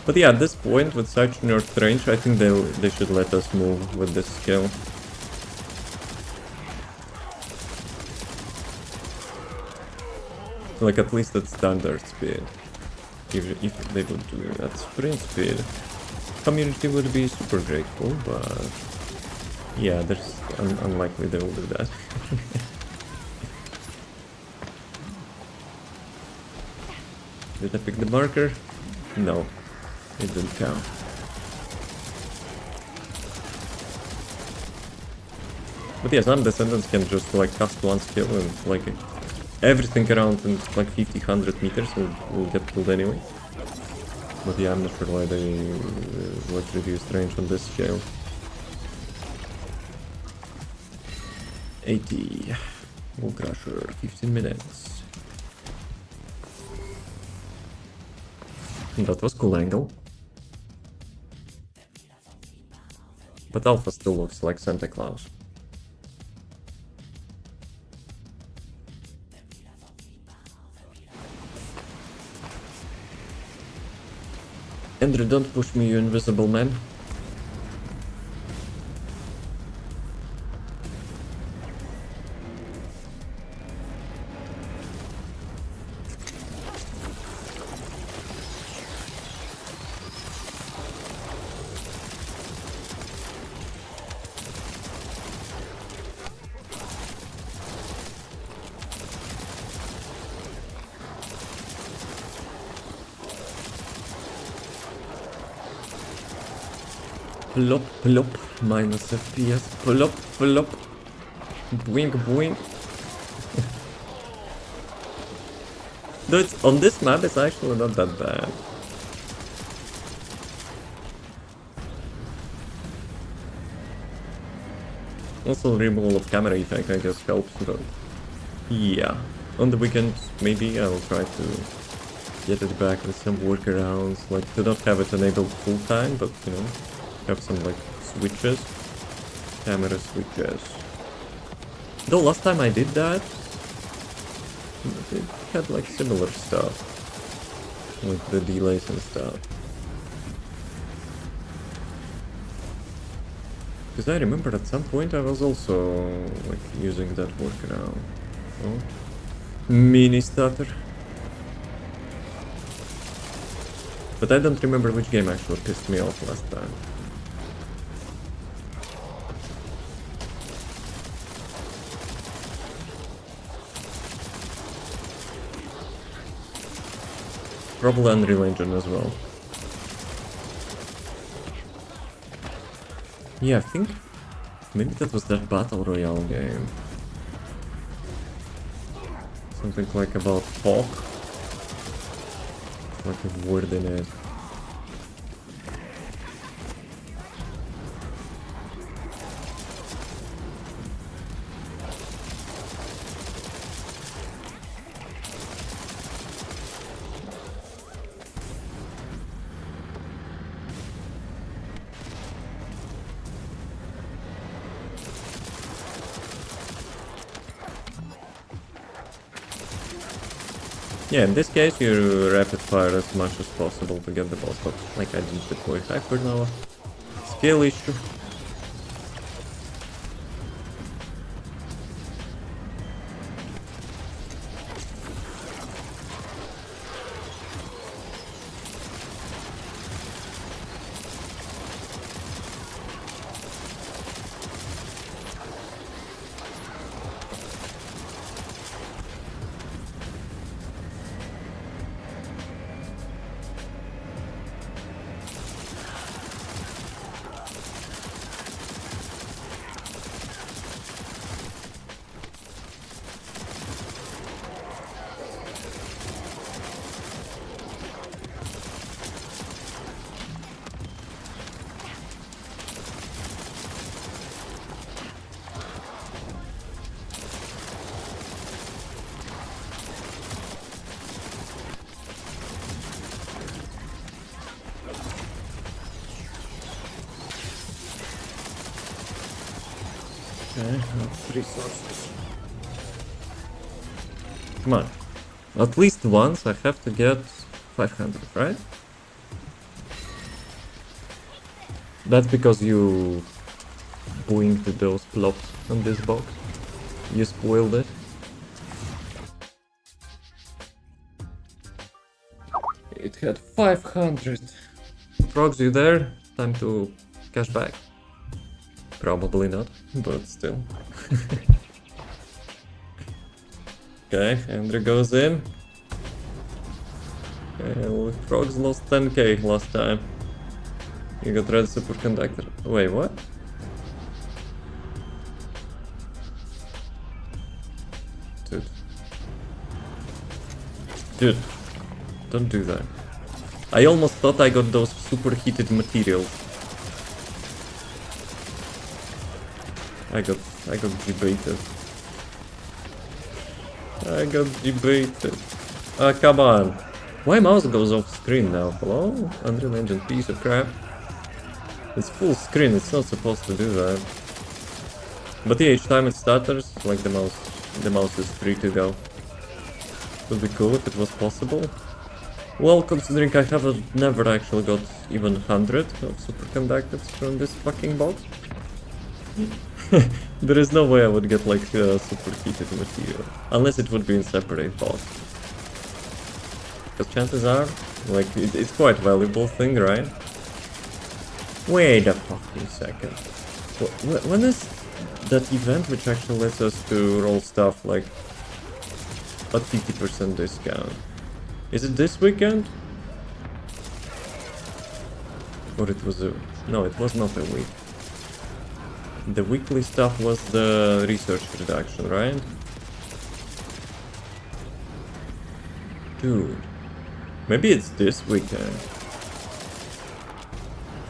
But yeah, at this point with such short range, I think they should let us move with this skill. Like at least at standard speed. If they would do it at sprint speed, community would be super grateful, but yeah, there's unlikely they will do that. Did I pick the marker? No, it didn't count. But yeah, some Descendants can just like cast one skill and like everything around in like 50-100 meters will get killed anyway. But yeah, I'm not sure why they like reduced range on this scale. 80. Wall Crusher, 15 minutes. That was cool angle. But Alpha still looks like Santa Claus. Andrew, don't push me, you invisible man. Plop, plop, minus FPS, plop, plop, boing, boing. Though it's on this map, it's actually not that bad. Also, removal of camera effect, I guess, helps, but yeah. On the weekends, maybe I'll try to get it back with some workarounds, like to not have it enabled full time, but you know, have some like switches, camera switches. Though last time I did that, it had like similar stuff, like the delays and stuff. Because I remember at some point I was also like using that workaround. Oh, mini stutter. But I don't remember which game actually pissed me off last time. Probably Unreal Engine as well. Yeah, I think maybe that was that Battle Royale game. Something like about Hawk. Like a word in it. Yeah, in this case you rapid fire as much as possible to get the boss, but like I didn't deploy Hypernova. Skill issue. Okay, that's resources. Come on. At least once I have to get 500, right? That's because you boinged those plops on this box. You spoiled it. It had 500. Frogs, you there? Time to cash back. Probably not, but still. Okay, Andrew goes in. Okay, well, Frogs lost 10k last time. You got red superconductor. Wait, what? Dude. Dude, don't do that. I almost thought I got those superheated materials. I got debated. I got debated. Ah, come on. Why mouse goes off screen now? Hello? Unreal Engine piece of crap. It's full screen, it's not supposed to do that. But yeah, each time it stutters, like the mouse is free to go. Would be cool if it was possible. Well, considering I have never actually got even 100 of superconductors from this fucking box. There is no way I would get like superheated material. Unless it would be in separate box. Because chances are, like, it's quite valuable thing, right? Wait a fucking second. When is that event which actually lets us to roll stuff like at 50% discount? Is it this weekend? Or it was a... No, it was not a week. The weekly stuff was the research reduction, right? Dude. Maybe it's this weekend.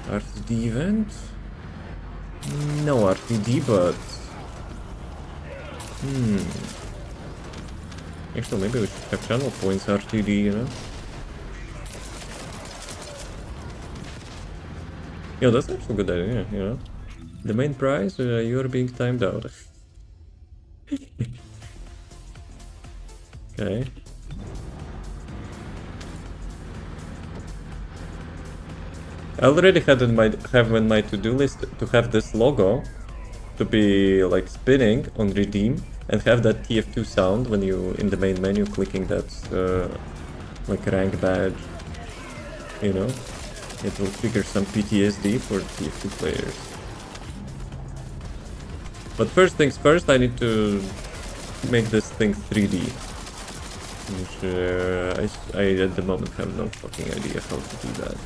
RTD event? No RTD, but... Actually, maybe we should have channel points RTD, you know? Yo, that's actually a good idea, you know? The main prize, you are being timed out. Okay. I already have in my to-do list to have this logo to be like spinning on redeem and have that TF2 sound when you in the main menu clicking that like rank badge, you know. It will trigger some PTSD for TF2 players. But first things first, I need to make this thing 3D, which I at the moment have no fucking idea how to do that.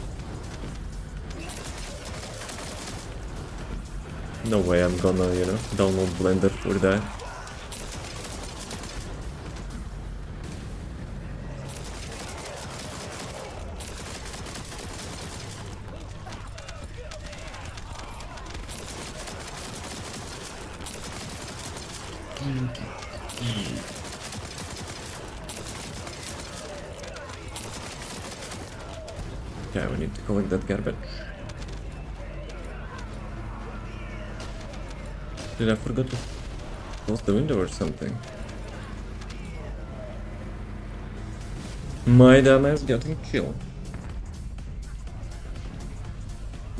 No way I'm gonna, you know, download Blender for that. Okay, we need to collect that garbage. Did I forget to close the window or something? My dumbass getting killed.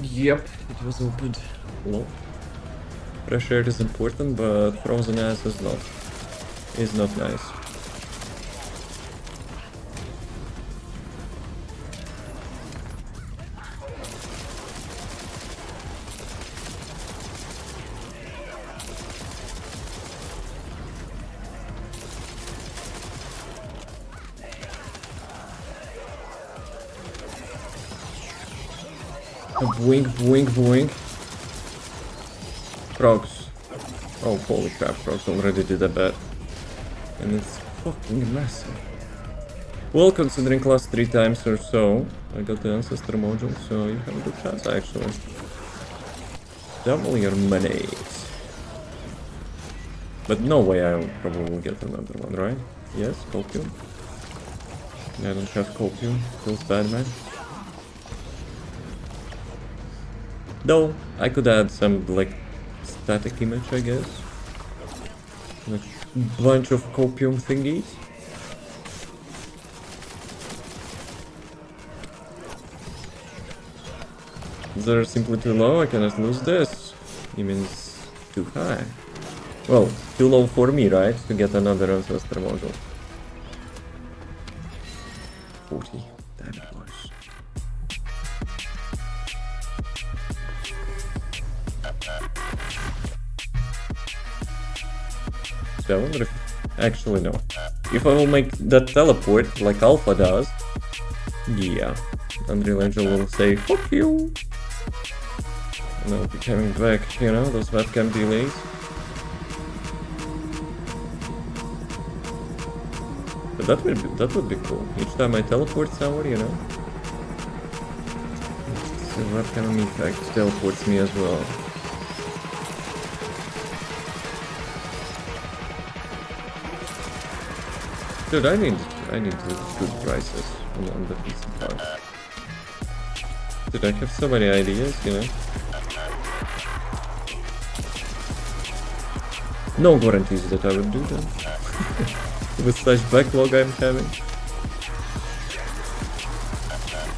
Yep, it was opened. Low. Fresh air is important, but frozen ass is not. Is not nice. Boing, boing, boing. Frogs. Oh, holy crap, frogs already did a bet. And it's fucking massive. Well, considering class 3 times or so, I got the ancestor module, so you have a good chance actually. Double your monies. But no way I probably will get another one, right? Yes, copium. I don't have copium. Feels bad, man. Though, I could add some, like, static image, I guess. Like bunch of copium thingies. They're simply too low, I cannot lose this. It means too high. Well, too low for me, right? To get another ancestor module. 40. Damn it, boys. So I wonder if... Actually, no. If I will make that teleport, like Alpha does... Yeah. Unreal Engine will say, fuck you! And I'll be coming back, you know, those webcam delays. But that would be cool. Each time I teleport somewhere, you know. The webcam effect teleports me as well. Dude, I need good prices on the PC parts. Dude, I have so many ideas, you know. No guarantees that I would do them. With such backlog I'm having.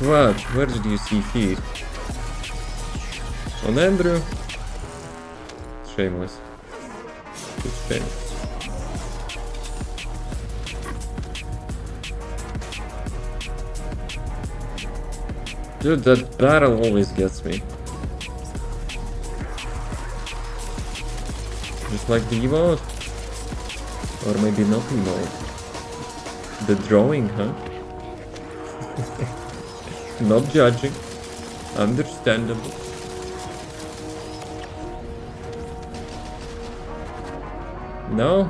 What? Where did you see feed? On Andrew? Shameless. It's shameless. Dude, that battle always gets me. Just like the emote. Or maybe not emote. The drawing, huh? Not judging. Understandable. No?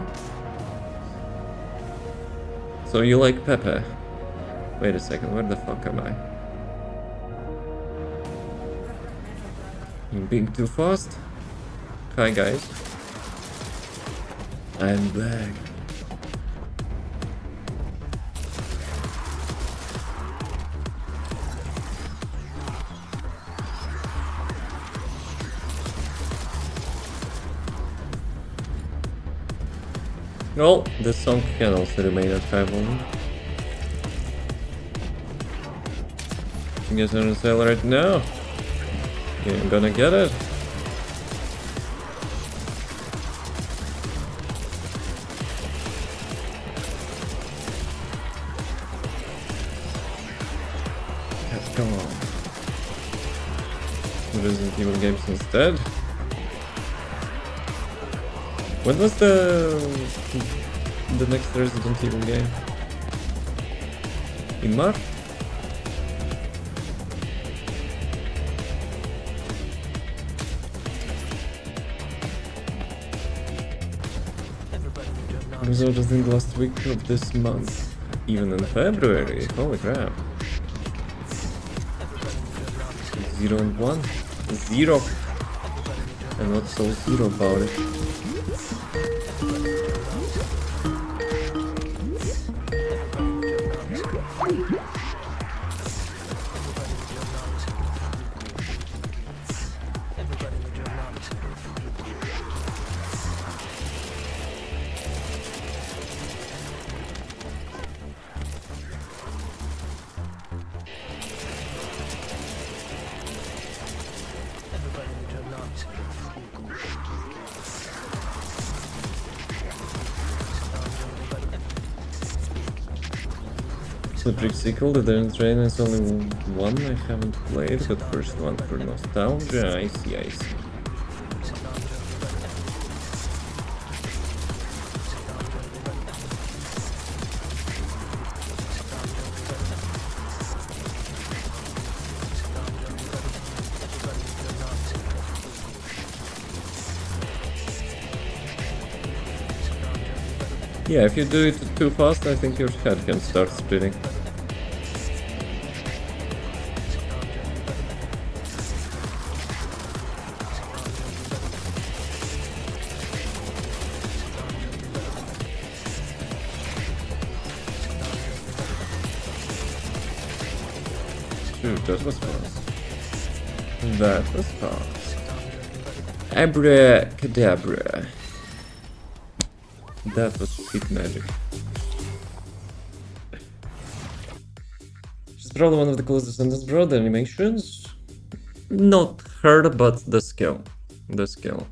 So you like Pepe? Wait a second, where the fuck am I? I'm being too fast? Hi guys. I'm back. Well, this song can also remain at 5 only. You guys are on sale right now. You ain't gonna get it. Come on. Resident Evil games instead. When was the next Resident Evil game? In March? It was just in the last week of this month. Even in February. Holy crap. 0 and 1? 0. And what's so 0 about it? The Brick sequel, the Descendant train is only one I haven't played, but first one for nostalgia. I see, I see. Yeah, if you do it too fast, I think your head can start spinning. Dude, that was fast. That was fast. Abracadabra. That was shit magic. She's probably one of the coolest Descendants, bro. The animations? Not her, but the skill. The skill.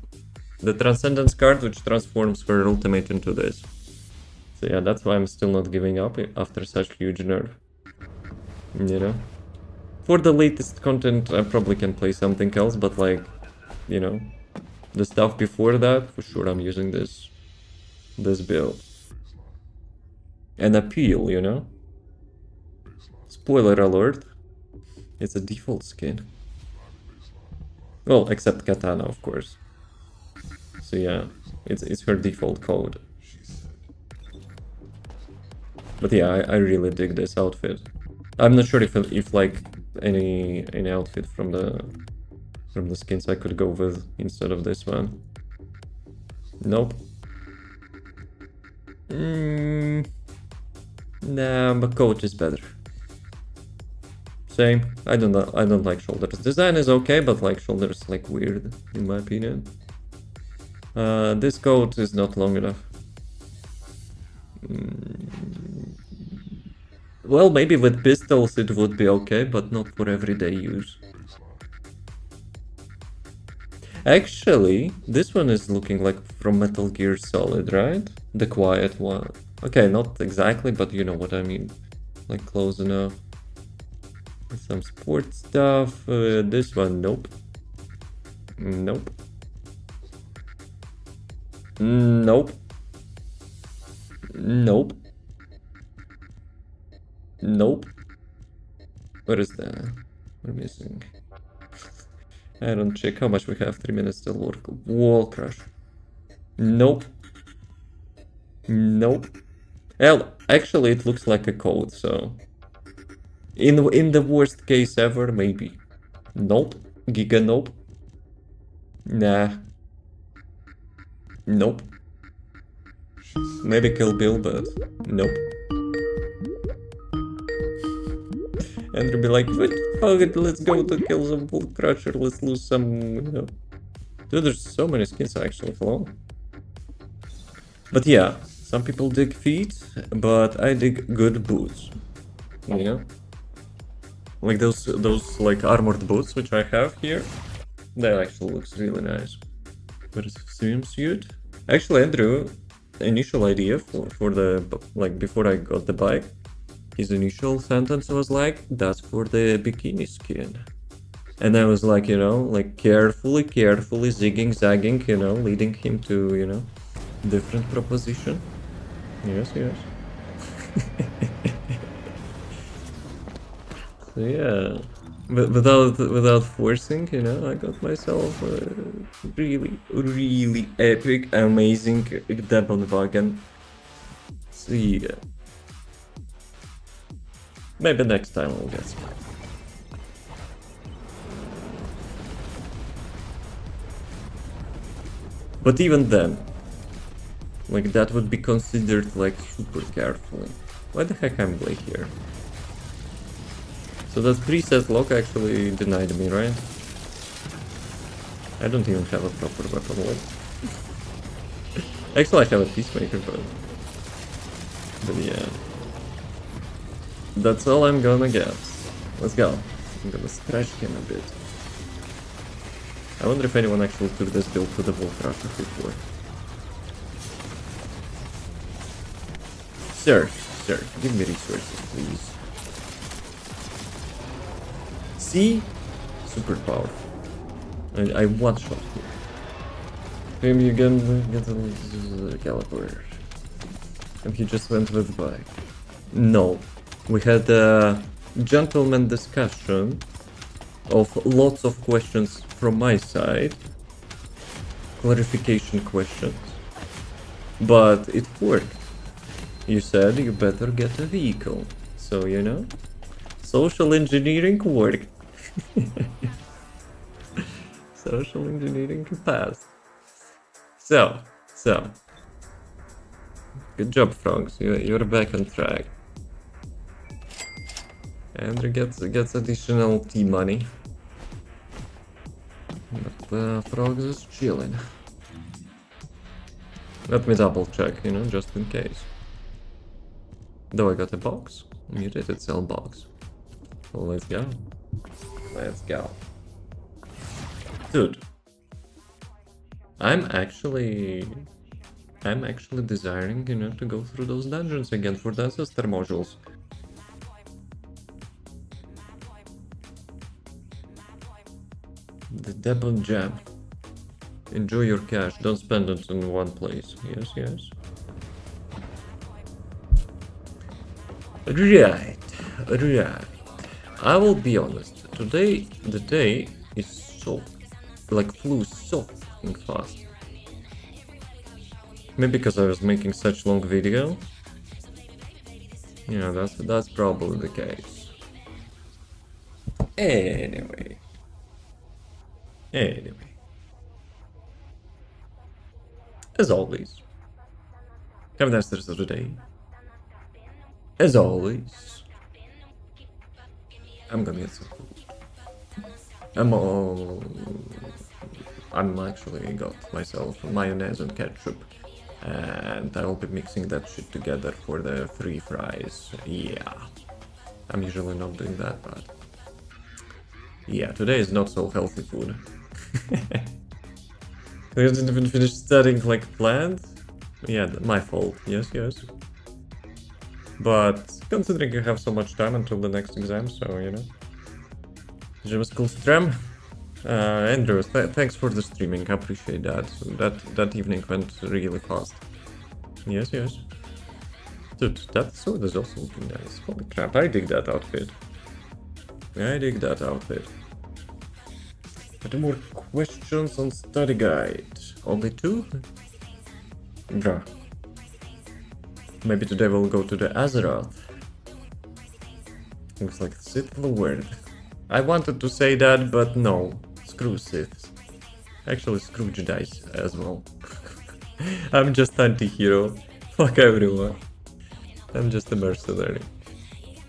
The Transcendence card, which transforms her ultimate into this. So yeah, that's why I'm still not giving up after such huge nerf. You know? For the latest content, I probably can play something else, but like, you know, the stuff before that, for sure I'm using this build. An appeal, you know? Spoiler alert. It's a default skin. Well, except Katana, of course. So yeah, it's her default code. But yeah, I really dig this outfit. I'm not sure if like any outfit from the skins I could go with instead of this one. Nope. Nah, but coat is better. Same. I don't like shoulders. Design is okay, but like shoulders like weird in my opinion. This coat is not long enough. Well, maybe with pistols it would be okay, but not for everyday use. Actually, this one is looking like from Metal Gear Solid, right? The quiet one. Okay, not exactly, but you know what I mean. Like close enough. Some sports stuff. This one, nope. Nope. Nope. Nope. Nope. What is that? We're missing. I don't check how much we have. 3 minutes till work. Wall crush. Nope. Nope. Well, actually it looks like a code, so... In the worst case ever, maybe. Nope. Giga nope. Nah. Nope. Maybe Kill Bill, but nope. Andrew be like, fuck it, let's go to kill some Bull Crusher, let's lose some, you know. Dude, there's so many skins actually, hello. But yeah, some people dig feet, but I dig good boots. You know? Like those like armored boots which I have here. That actually looks really nice. But it's swimsuit. Actually, Andrew, initial idea for the, like before I got the bike, his initial sentence was like, that's for the bikini skin. And I was like, you know, like carefully zigging, zagging, you know, leading him to, you know, different proposition. Yes. So yeah, but without forcing, you know, I got myself a really epic, amazing Demon wagon. So yeah. Maybe next time I'll get some. But even then, like that would be considered like super careful. Why the heck I'm Gley here? So that preset lock actually denied me, right? I don't even have a proper weapon lock. Actually I have a peacemaker, but yeah. That's all I'm gonna get. Let's go. I'm gonna stretch him a bit. I wonder if anyone actually took this build to the Bull Crusher before. Sir, give me resources, please. See? Super powerful. I one-shot here. Maybe you can get a caliper. And he just went with bike. No. We had a gentleman discussion of lots of questions from my side. Clarification questions. But it worked. You said you better get a vehicle. So, you know, social engineering worked. Social engineering passed. So. Good job, frogs. You're back on track. Andrew gets additional tea money. But frogs is chilling. Let me double check, you know, just in case. Though I got a box. Mutated cell box. Well, let's go. Let's go. Dude. I'm actually desiring, you know, to go through those dungeons again for the ancestor modules. The double jab. Enjoy your cash, don't spend it in one place. Yes, yes. Right, right. I will be honest, today, the day is so, like, flew so fucking fast. Maybe because I was making such long video. Yeah, that's probably the case. Anyway. As always. Have a nice rest of the day. As always. I'm gonna get some food. I'm actually got myself mayonnaise and ketchup. And I will be mixing that shit together for the 3 fries. Yeah. I'm usually not doing that, but... yeah, today is not so healthy food. I didn't even finish studying like planned. Yeah, my fault. Yes, yes. But considering you have so much time until the next exam, so you know. Just cool stream. Andrew, thanks for the streaming. I appreciate that. That evening went really fast. Yes, yes. Dude, that sword is also looking nice. Holy crap, I dig that outfit. I dig that outfit. 2 more questions on study guide. Only 2? Bruh. Maybe today we'll go to the Azeroth. Looks like Sith Lord. I wanted to say that, but no. Screw Siths. Actually, screw Jedis as well. I'm just anti-hero. Fuck everyone. I'm just a mercenary.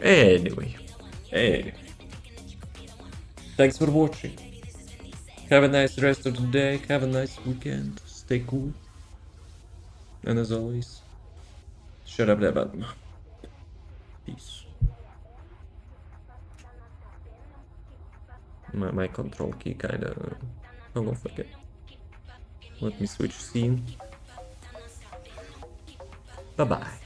Anyway. Thanks for watching. Have a nice rest of the day. Have a nice weekend. Stay cool. And as always, shut up that button. Peace. My control key kinda fell off again. Let me switch scene. Bye bye.